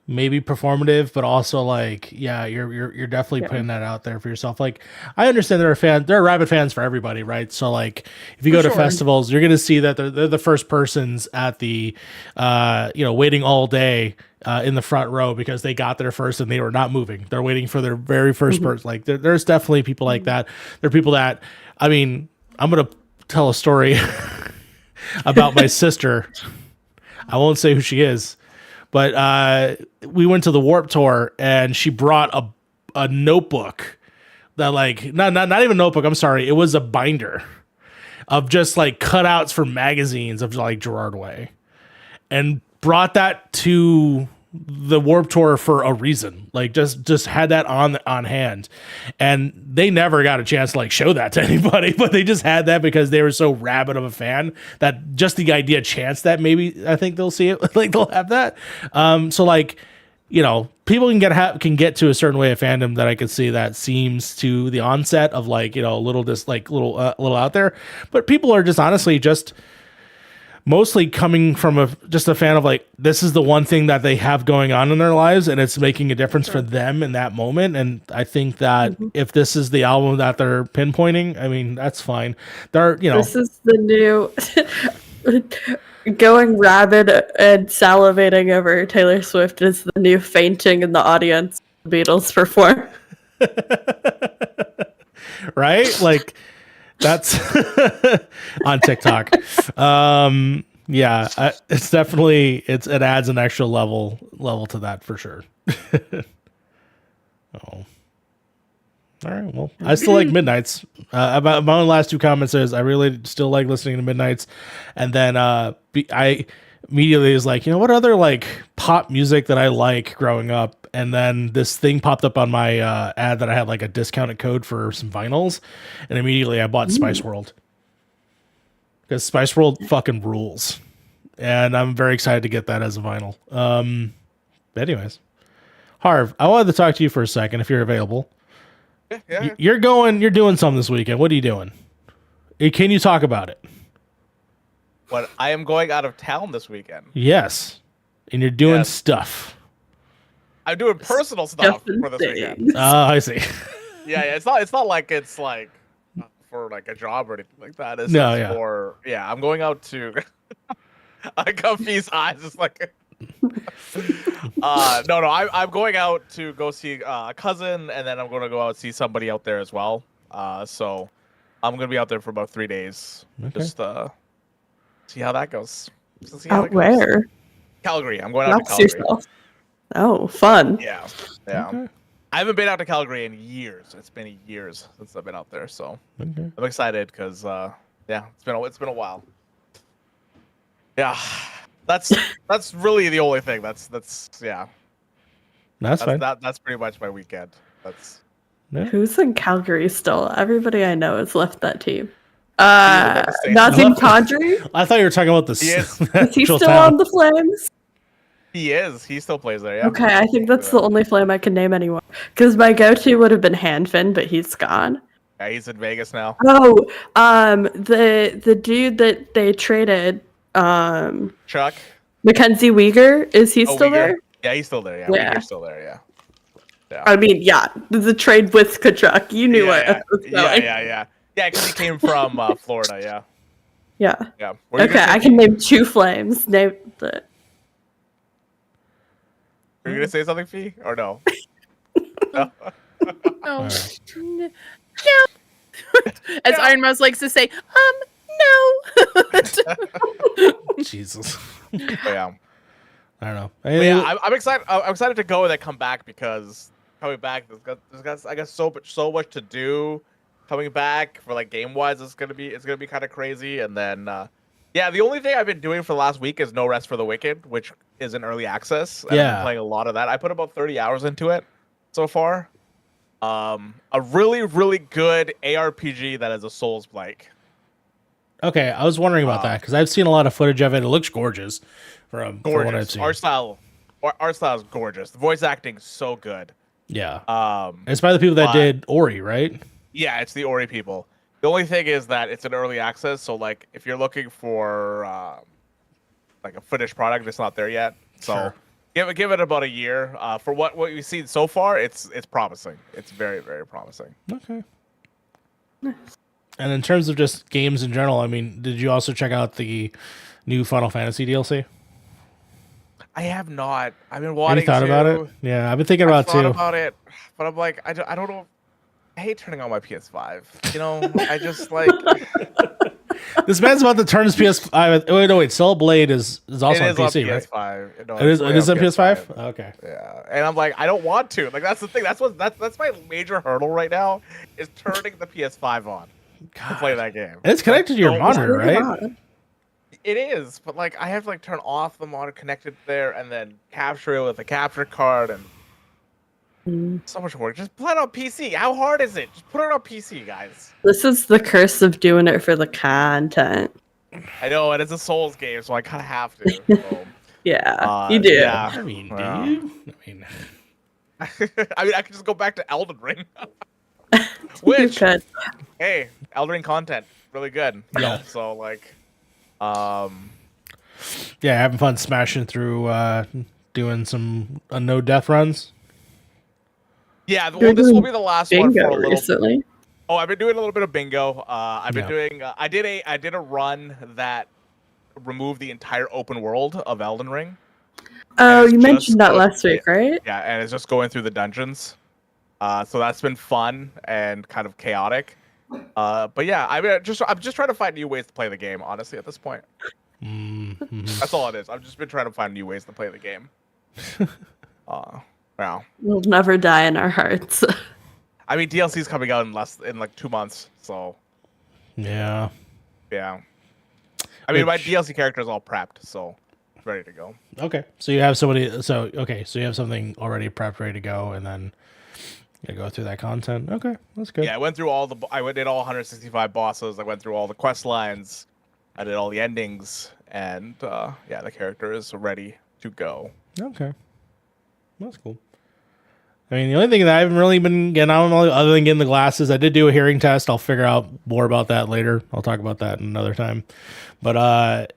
maybe performative, but also like, yeah, you're definitely putting that out there for yourself. Like, I understand there are rabid fans for everybody, right? So like, if you go to festivals, you're gonna see that they're the first persons at the, waiting all day in the front row because they got there first and they were not moving. They're waiting for their very first person. Like, there's definitely people like that. There are people that, I mean, I'm gonna tell a story about my sister. I won't say who she is. But we went to the Warped Tour, and she brought a notebook that like not even notebook. I'm sorry, it was a binder of just like cutouts for magazines of like Gerard Way, and brought that to the Warped Tour for a reason. Like just had that on hand, and they never got a chance to like show that to anybody, but they just had that because they were so rabid of a fan that just the idea chance that maybe I think they'll see it, like they'll have that. So like, people can get to a certain way of fandom that I could see that seems to the onset of like, a little little out there, but people are just honestly just mostly coming from a fan of like, this is the one thing that they have going on in their lives and it's making a difference for them in that moment. And I think that if this is the album that they're pinpointing, I mean, that's fine. This is the new going rabid and salivating over Taylor Swift is the new fainting in the audience the Beatles perform. right? Like that's on TikTok. Yeah, it's definitely it adds an extra level to that for sure. Oh. All right. Well, I still like Midnights. About my only last two comments is I really still like listening to Midnights, and then I immediately was like, you know, what other like pop music that I like growing up, and then this thing popped up on my ad that I had like a discounted code for some vinyls, and immediately I bought Spice World because Spice World fucking rules, and I'm very excited to get that as a vinyl. But anyways, Harv, I wanted to talk to you for a second if you're available. Yeah. You're doing something this weekend. What are you doing? Can you talk about it? But I am going out of town this weekend. Yes. And you're doing stuff. I'm doing personal stuff for this weekend. Oh, I see. Yeah. It's not like it's like for like a job or anything like that. It's for I'm going out to I got F's eyes just like no, I'm going out to go see a cousin, and then I'm going to go out and see somebody out there as well. So I'm going to be out there for about 3 days. Okay. Just see how that goes. Out where? Calgary. I'm going out to Calgary. Yourself. Oh, fun. Yeah. Okay. I haven't been out to Calgary in years. It's been years since I've been out there, so I'm excited because it's been a while. Yeah. That's really the only thing. That's fine. That's pretty much my weekend. Who's in Calgary still? Everybody I know has left that team. Nazim Kadri? I thought you were talking about this. Is he still on the Flames? He is. He still plays there. Yeah. Okay, I think that's the only Flame I can name anymore. Because my go-to would have been Hanfin, but he's gone. Yeah, he's in Vegas now. Oh, the dude that they traded. Chuck Mackenzie Weegar, is he still there? Yeah, he's still there. Yeah, Weegar's still there. Yeah. I mean, the trade with Kachuk. You knew it. Yeah, because he came from Florida. Yeah. Okay, I can name two Flames. Name the. Are you gonna say something, Fee, or no? No. As Iron Mouse likes to say, no. Jesus. Yeah. I don't know. I'm excited. I'm excited to go and then come back because coming back, there's I guess so much to do. Coming back for like game wise, it's gonna be kind of crazy. And then the only thing I've been doing for the last week is No Rest for the Wicked, which is in early access. I've been playing a lot of that. I put about 30 hours into it so far. A really, really good ARPG that is a Souls-like. Okay, I was wondering about that because I've seen a lot of footage of it. It looks gorgeous. From what I've seen. Art style is gorgeous. The voice acting is so good. Yeah. It's by the people that did Ori, right? Yeah, it's the Ori people. The only thing is that it's in early access, so like if you're looking for like a finished product, it's not there yet. So give it about a year. For what we've seen so far, it's promising. It's very, very promising. Okay. Nice. And in terms of just games in general, I mean, did you also check out the new Final Fantasy DLC? I have not. I've been wanting to. Have you thought about it? Yeah, I've been thinking about it too. I thought about it, but I'm like, I don't know. I hate turning on my PS5. You know, I just like. This man's about to turn his PS5. Wait. Soul Blade is also on PC, right? PS5. No, it is on PS5. Okay. Yeah, and I'm like, I don't want to. Like, that's the thing. That's my major hurdle right now is turning the PS5 on to play that game. And it's connected to your monitor, right? It is, but like I have to like turn off the monitor connected there and then capture it with a capture card and so much work. Just play it on PC. How hard is it? Just put it on PC, guys. This is the curse of doing it for the content. I know, and it's a Souls game, so I kind of have to. So. Yeah, you do. Yeah. I mean, dude. I mean, I could just go back to Elden Ring. Which, hey, Elden Ring content, really good. Yeah. So like. Yeah, having fun smashing through doing some no death runs. Yeah, well, this will be the last one for a little recently. Oh, I've been doing a little bit of bingo. I've been doing I did a run that removed the entire open world of Elden Ring. Oh, you mentioned that last week, right? Yeah, and it's just going through the dungeons. So that's been fun and kind of chaotic. But yeah, I mean, I'm just trying to find new ways to play the game. Honestly, at this point, that's all it is. I've just been trying to find new ways to play the game. Wow. We'll never die in our hearts. I mean, DLC's coming out in like 2 months, so Yeah. I mean, my DLC character is all prepped, so ready to go. Okay. So you have somebody. So you have something already prepped, ready to go, and then you go through that content. Okay, that's good. Yeah, I went through did all 165 bosses. I went through all the quest lines. I did all the endings, and yeah, the character is ready to go. Okay, that's cool. I mean, the only thing that I haven't really been getting out on, other than getting the glasses, I did do a hearing test. I'll figure out more about that later. I'll talk about that another time. But I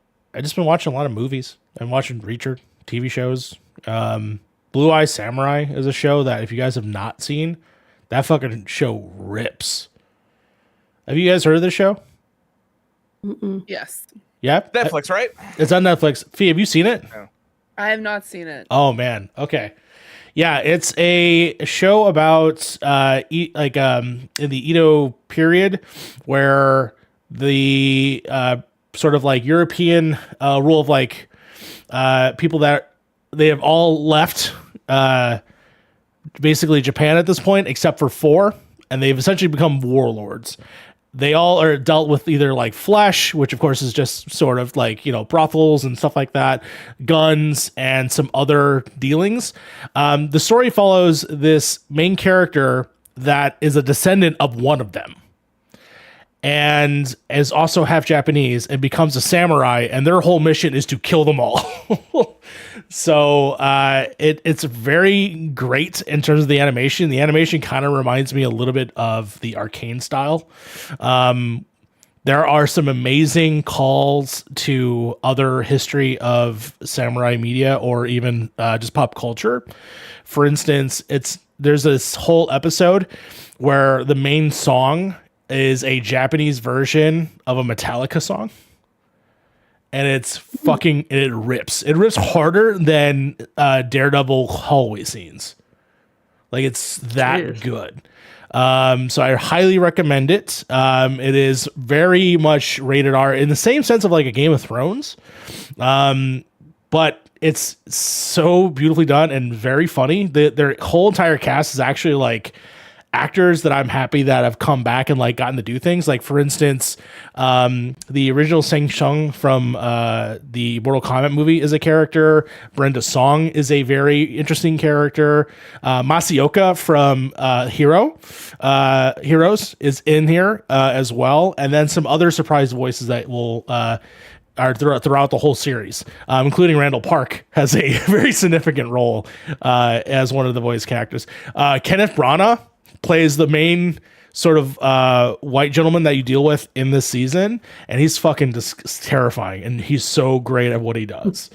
just been watching a lot of movies. I'm watching Reacher, TV shows. Blue Eye Samurai is a show that if you guys have not seen, that fucking show rips. Have you guys heard of this show? Yes. Yeah? Netflix, right? It's on Netflix. Fee, have you seen it? Yeah. I have not seen it. Oh, man. Okay. Yeah, it's a show about in the Edo period where the sort of like European rule of like people that they have all left basically Japan at this point, except for 4, and they've essentially become warlords. They all are dealt with either like flesh, which of course is just sort of like, brothels and stuff like that, guns, and some other dealings. The story follows this main character that is a descendant of one of them and is also half Japanese and becomes a samurai, and their whole mission is to kill them all. So it's very great in terms of the animation. The animation kind of reminds me a little bit of the Arcane style. There are some amazing calls to other history of samurai media or even just pop culture. For instance, there's this whole episode where the main song is a Japanese version of a Metallica song. And it's it rips. It rips harder than Daredevil hallway scenes. Like, it's that good. So I highly recommend it. It is very much rated R in the same sense of like a Game of Thrones. But it's so beautifully done and very funny. Their whole entire cast is actually like actors that I'm happy that have come back and like gotten to do things. Like, for instance, the original Shang Tsung from the Mortal Kombat movie is a character. Brenda Song is a very interesting character. Masaoka from Heroes is in here as well, and then some other surprise voices that will are throughout the whole series, including Randall Park has a very significant role as one of the voice characters. Kenneth Branagh plays the main sort of white gentleman that you deal with in this season, and he's fucking terrifying, and he's so great at what he does.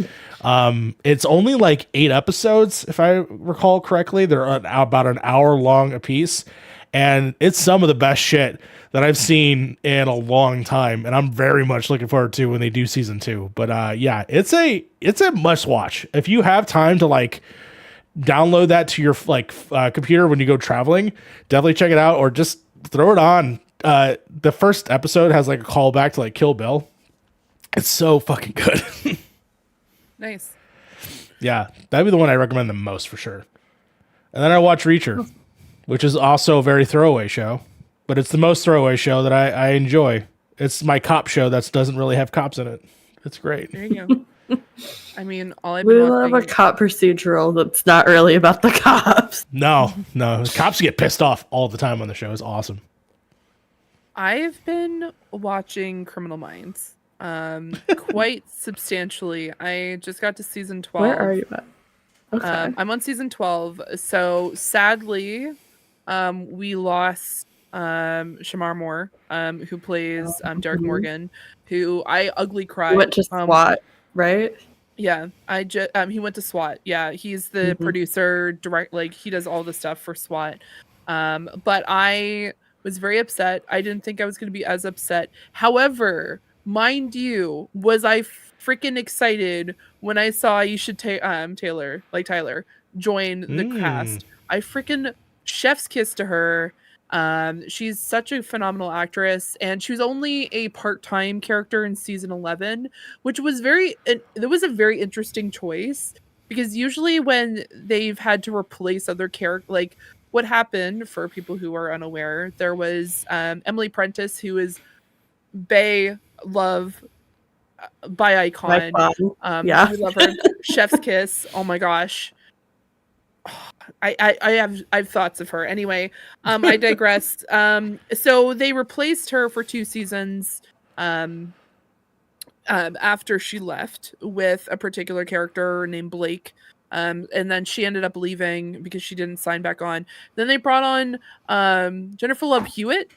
It's only like 8 episodes, if I recall correctly. They're about an hour long a piece, and it's some of the best shit that I've seen in a long time, and I'm very much looking forward to when they do season 2. But yeah, it's a must watch if you have time to like download that to your computer when you go traveling. Definitely check it out, or just throw it on. The first episode has like a callback to like Kill Bill. It's so fucking good. Nice. Yeah, that'd be the one I recommend the most for sure. And then I watch Reacher, which is also a very throwaway show, but it's the most throwaway show that I enjoy. It's my cop show that doesn't really have cops in it. It's great. There you go. I mean, all I've been We love a cop procedural that's not really about the cops. No. Cops get pissed off all the time on the show. It's awesome. I've been watching Criminal Minds quite substantially. I just got to season 12. Where are you at? Okay. I'm on season 12. So sadly, we lost Shamar Moore, who plays Derek Morgan, who I ugly cried. You went to SWAT, right? Yeah, he went to SWAT. Yeah, he's the producer, direct, like he does all the stuff for SWAT. But I was very upset. I didn't think I was going to be as upset. However, mind you, was I freaking excited when I saw Tyler join the cast. I freaking chef's kiss to her. She's such a phenomenal actress, and she was only a part-time character in season 11, which was there was a very interesting choice, because usually when they've had to replace other characters, like what happened, for people who are unaware, there was Emily Prentice, who is Bae Love by icon. Yeah. We love her. Chef's kiss. Oh my gosh. I have thoughts of her. Anyway, I digress. So they replaced her for 2 seasons after she left with a particular character named Blake. And then she ended up leaving because she didn't sign back on. Then they brought on Jennifer Love Hewitt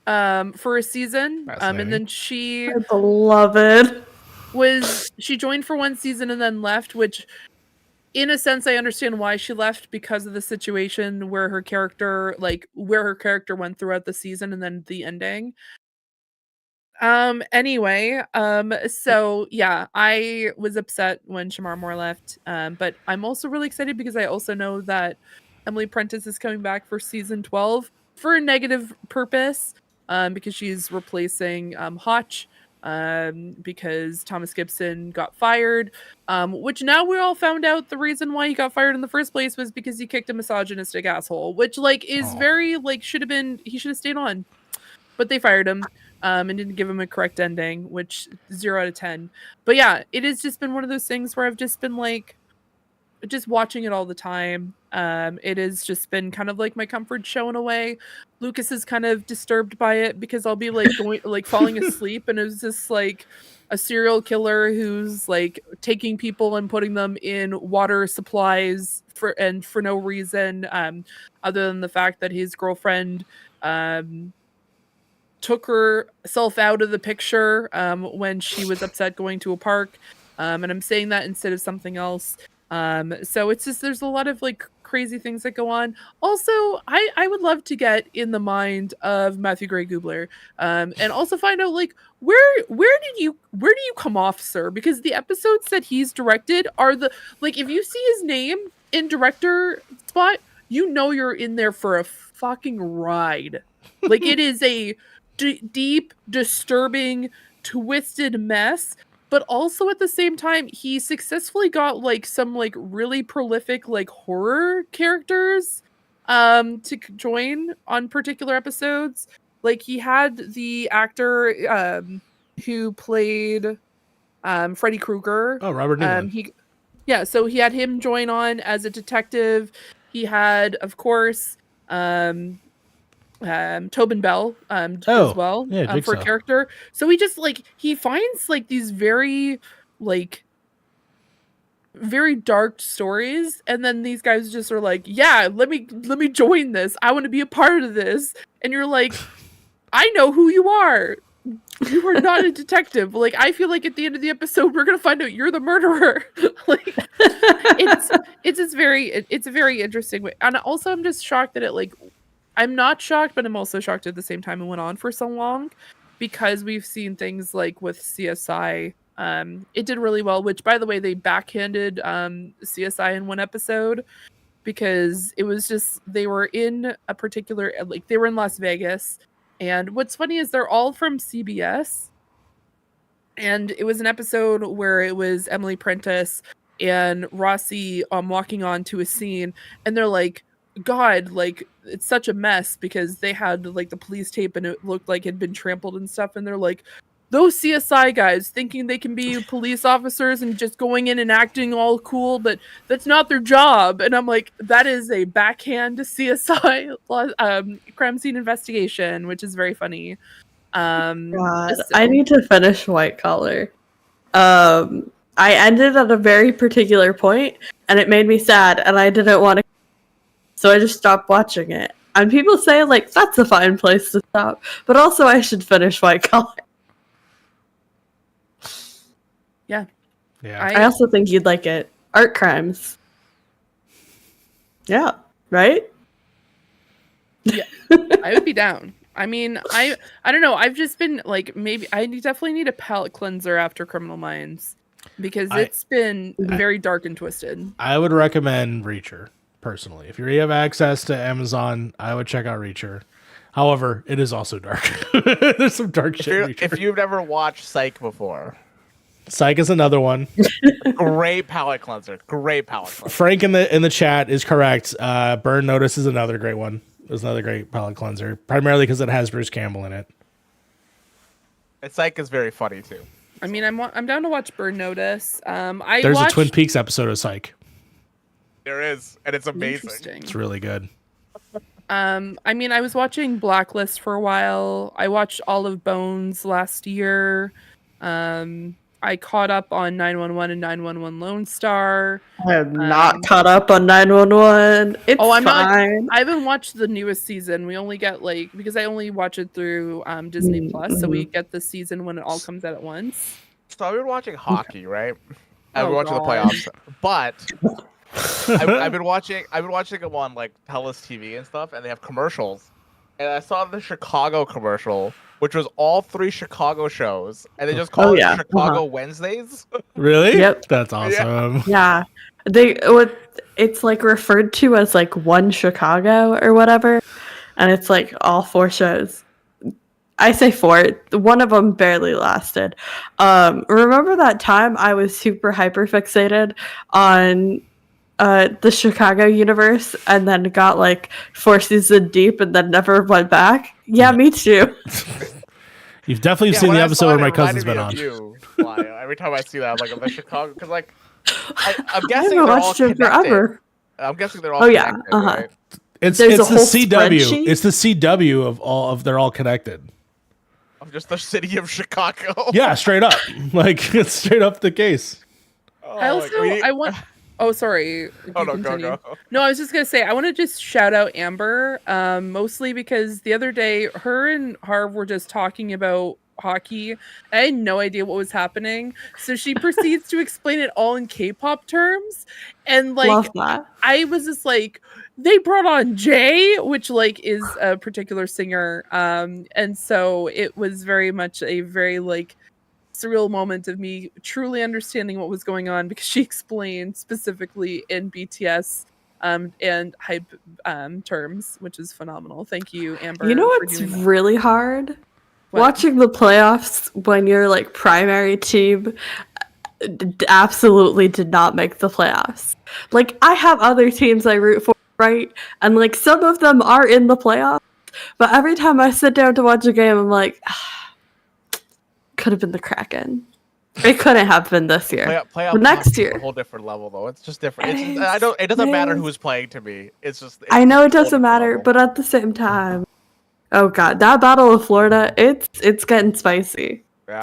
for a season. And then she My beloved. she joined for 1 season and then left, which in a sense I understand why she left, because of the situation where her character went throughout the season and then the ending. Anyway, so yeah, I was upset when Shamar Moore left. But I'm also really excited because I also know that Emily Prentice is coming back for season 12 for a negative purpose, because she's replacing Hotch, because Thomas Gibson got fired, which now we all found out the reason why he got fired in the first place was because he kicked a misogynistic asshole, which is very he should have stayed on, but they fired him. And didn't give him a correct ending, which 0 out of 10. But yeah, it has just been one of those things where I've just been just watching it all the time. It has just been kind of like my comfort show in a way. Lucas is kind of disturbed by it because I'll be falling asleep, and it's just a serial killer who's taking people and putting them in water supplies for no reason, other than the fact that his girlfriend took herself out of the picture when she was upset going to a park, and I'm saying that instead of something else. So it's just, there's a lot of crazy things that go on. Also, I would love to get in the mind of Matthew Gray Gubler, and also find out where do you come off, sir? Because the episodes that he's directed are if you see his name in director spot, you're in there for a fucking ride. It is a deep, disturbing, twisted mess, but also at the same time he successfully got some really prolific horror characters to join on particular episodes. He had the actor who played Freddy Krueger. Oh, Robert Englund. So he had him join on as a detective. He had, of course, Tobin Bell as well, for a character. So he just he finds these very very dark stories, and then these guys just are yeah, let me join this, I want to be a part of this. And you're I know who you are. You are not a detective. I feel at the end of the episode we're gonna find out you're the murderer. It's a very interesting way. And also I'm just shocked that I'm not shocked, but I'm also shocked at the same time it went on for so long, because we've seen things with CSI. It did really well, which, by the way, they backhanded CSI in one episode, because it was just, they were in a particular, they were in Las Vegas. And what's funny is they're all from CBS. And it was an episode where it was Emily Prentice and Rossi walking on to a scene, and they're God, it's such a mess, because they had the police tape and it looked like it had been trampled and stuff, and they're those CSI guys thinking they can be police officers and just going in and acting all cool, but that's not their job. And I'm that is a backhand to CSI crime scene investigation, which is very funny. God, I need to finish White Collar. I ended at a very particular point, and it made me sad, and I didn't want to. So I just stopped watching it. And people say, that's a fine place to stop. But also, I should finish White Collar. Yeah. I also think you'd like it. Art crimes. Yeah. Right? Yeah. I would be down. I mean, I don't know. I've just been maybe I definitely need a palate cleanser after Criminal Minds, because it's been very dark and twisted. I would recommend Reacher. personally. If you have access to Amazon, I would check out Reacher. However, it is also dark. There's some dark shit. If you've never watched Psych before, Psych is another one. great palate cleanser. Great palate cleanser. Frank in the chat is correct. Burn Notice is another great one. It's another great palate cleanser, primarily because it has Bruce Campbell in it. And Psych is very funny too. I mean, I'm down to watch Burn Notice. There's a Twin Peaks episode of Psych. There is, and it's amazing. It's really good. I mean, I was watching Blacklist for a while. I watched all of Bones last year. I caught up on 911 and 911 Lone Star. I have not caught up on 911. It's I'm fine. not. I haven't watched the newest season. We only get because I only watch it through Disney Plus, so we get the season when it all comes out at once. So I've been watching hockey, right? I've been watching the playoffs, but I've been watching them on like Telus TV and stuff, and they have commercials. And I saw the Chicago commercial, which was all 3 Chicago shows, and they just call it Chicago Wednesdays. Really? Yep. That's awesome. Yeah. It's like referred to as like one Chicago or whatever, and it's like all 4 shows. I say 4. One of them barely lasted. Remember that time I was super hyper fixated on the Chicago universe and then got like 4 seasons deep and then never went back? Yeah, me too. You've definitely seen the episode where my cousin's been on. Every time I see that, I'm like, the Chicago, because like I'm I guessing haven't they're all watched it connected. forever. I'm guessing they're all connected, right? It's There's the a whole CW. spreadsheet? It's the CW of all of they're all connected. Of just the city of Chicago. Yeah, straight up. Like it's straight up the case. I want. Oh, sorry. Oh no, go. No, I was just gonna say I want to just shout out Amber, mostly because the other day her and Harv were just talking about hockey. I had no idea what was happening, so she proceeds to explain it all in K-pop terms, and like Love that. I was just like, they brought on Jay, which like is a particular singer, and so it was very much a very like surreal moment of me truly understanding what was going on, because she explained specifically in BTS and hype terms, which is phenomenal. Thank you, Amber. You know for what's doing that. really hard? What? Watching the playoffs when your like primary team absolutely did not make the playoffs. Like I have other teams I root for, right? And like some of them are in the playoffs, but every time I sit down to watch a game, I'm like, could have been the Kraken. It couldn't have been this year. Playoff next year, a whole different level though. It's just different. It doesn't matter who's playing to me. It's I know it doesn't matter, but at the same time, oh god, that Battle of Florida, it's getting spicy. Yeah.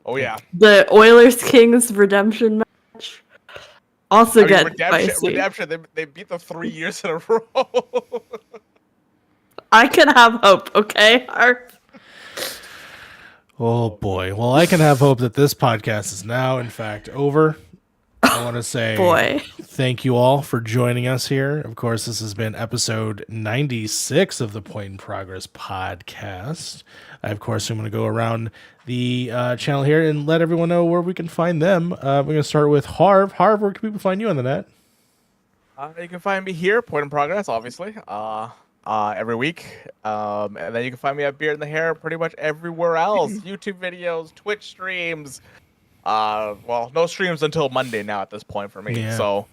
Oh yeah. The Oilers Kings redemption match also gets spicy. Redemption. They beat them 3 years in a row. I can have hope, okay? Oh boy. Well, I can have hope that this podcast is now, in fact, over. I want to say thank you all for joining us here. Of course, this has been episode 96 of the Point in Progress podcast. Of course, I'm going to go around the channel here and let everyone know where we can find them. We're going to start with Harv. Harv, where can people find you on the net? You can find me here, Point in Progress, obviously. Every week. And then you can find me at Beard in the Hair pretty much everywhere else. YouTube videos, Twitch streams. Well, no streams until Monday now at this point for me. Yeah. So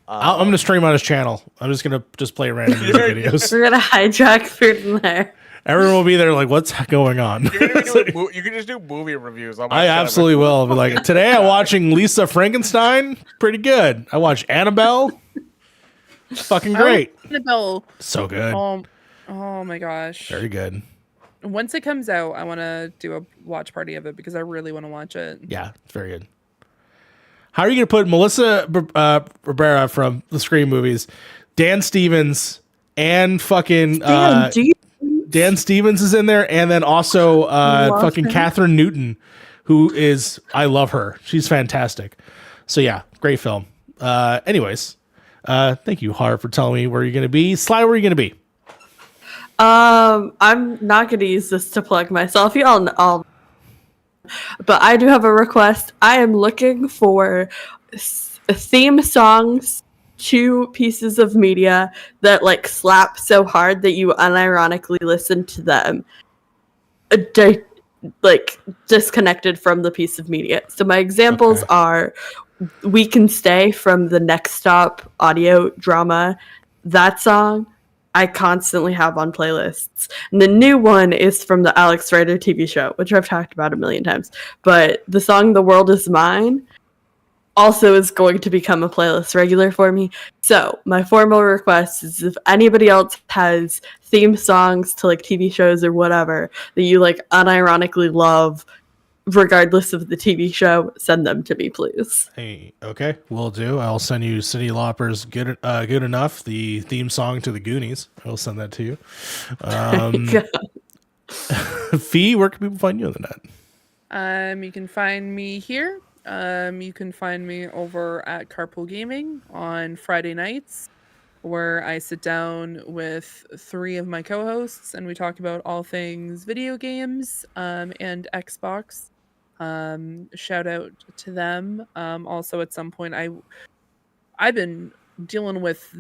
I'm going to stream on his channel. I'm just going to play random music videos. We're going to hijack Beard in the Hair. Everyone will be there like, what's going on? You can just do movie reviews. I absolutely will. I'll be like, today I'm watching Lisa Frankenstein. Pretty good. I watched Annabelle. Fucking great. Annabelle. So good. Oh my gosh. Very good. Once it comes out, I want to do a watch party of it because I really want to watch it. Yeah, it's very good. How are you going to put Melissa Rivera from the Scream movies, Dan Stevens, and fucking Dan Stevens is in there, and then also fucking Catherine Newton, who is, I love her. She's fantastic. So yeah, great film. Anyways, thank you, Harv, for telling me where you're going to be. Sly, where are you going to be? I'm not going to use this to plug myself. Y'all, but I do have a request. I am looking for theme songs two pieces of media that like slap so hard that you unironically listen to them like disconnected from the piece of media. So my examples are We Can Stay from the Next Stop audio drama. That song I constantly have on playlists. And the new one is from the Alex Rider TV show, which I've talked about a million times. But the song The World Is Mine also is going to become a playlist regular for me. So my formal request is if anybody else has theme songs to like TV shows or whatever that you like unironically love, regardless of the TV show, send them to me, please. Hey, okay, will do. I'll send you Cyndi Lauper's "Good Enough," the theme song to the Goonies. I'll send that to you. Fee, where can people find you on the net? You can find me here. You can find me over at Carpool Gaming on Friday nights, where I sit down with 3 of my co-hosts and we talk about all things video games and Xbox. Shout out to them. Also, at some point, I've been dealing with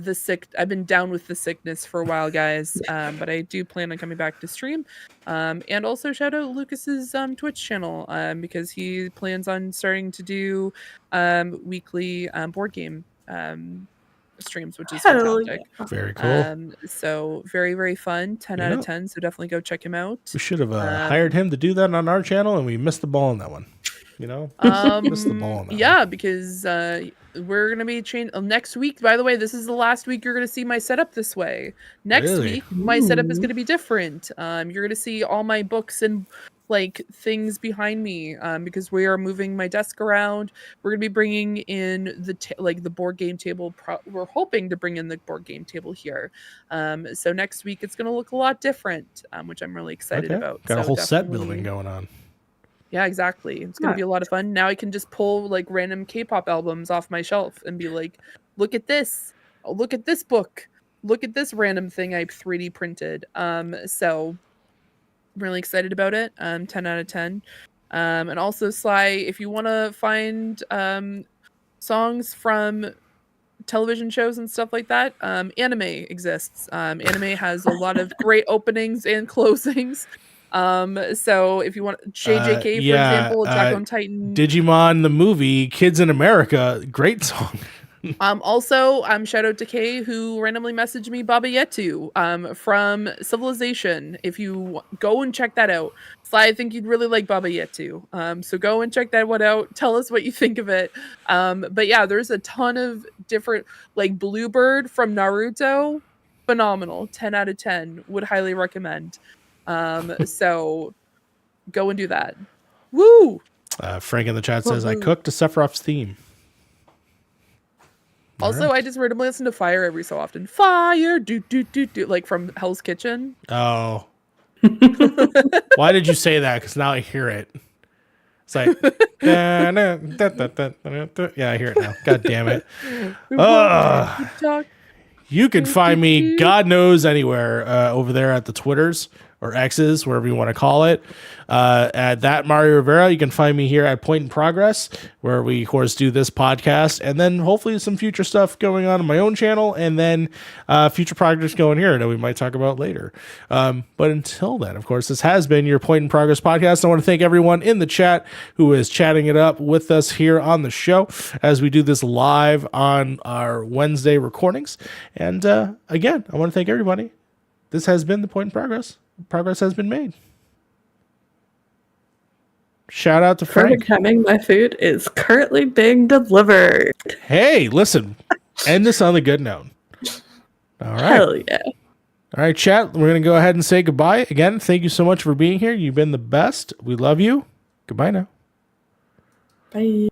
I've been down with the sickness for a while, guys. But I do plan on coming back to stream. And also shout out Lucas's Twitch channel because he plans on starting to do weekly board game streams, which is fantastic. Very cool. So very, very fun. 10 out of 10. So definitely go check him out. We should have hired him to do that on our channel, and we missed the ball on that one. You know, missed the ball on that one. Because we're gonna be changing next week. By the way, this is the last week you're gonna see my setup this way. Next week, my setup is gonna be different. You're gonna see all my books and like things behind me because we are moving my desk around. We're gonna be bringing in the board game table. We're hoping to bring in the board game table here. So next week it's gonna look a lot different, which I'm really excited about. Got a whole set building going on. Yeah, exactly. It's gonna be a lot of fun. Now I can just pull like random K-pop albums off my shelf and be like, look at this. Oh, look at this book. Look at this random thing I 3D printed. So I'm really excited about it. 10 out of 10. And also, Sly, if you want to find songs from television shows and stuff like that, anime exists. Anime has a lot of great openings and closings. So if you want JJK, for example, Attack on Titan, Digimon the movie, Kids in America, great song. Also, shout out to Kay who randomly messaged me Baba Yetu from Civilization. If you go and check that out, Sly, I think you'd really like Baba Yetu. So go and check that one out. Tell us what you think of it. But yeah, there's a ton of different, like Bluebird from Naruto, phenomenal. 10 out of 10. Would highly recommend. So go and do that. Woo! Frank in the chat says, I cooked to Sephiroth's theme. Also, I just randomly listen to Fire every so often. Fire, do, like from Hell's Kitchen. Oh. Why did you say that? Because now I hear it. It's like, yeah, I hear it now. God damn it. You can find me, God knows, anywhere over there at the Twitters or X's, wherever you want to call it. At that Mario Rivera, you can find me here at Point in Progress, where we, of course, do this podcast, and then hopefully some future stuff going on my own channel, and then future projects going here that we might talk about later. But until then, of course, this has been your Point in Progress podcast. I want to thank everyone in the chat who is chatting it up with us here on the show as we do this live on our Wednesday recordings. And again, I want to thank everybody. This has been the Point in Progress. Progress has been made. Shout out to Frank. Coming, my food is currently being delivered. Hey, listen, end this on a good note. All right. Hell yeah. All right, chat. We're going to go ahead and say goodbye. Again, thank you so much for being here. You've been the best. We love you. Goodbye now. Bye.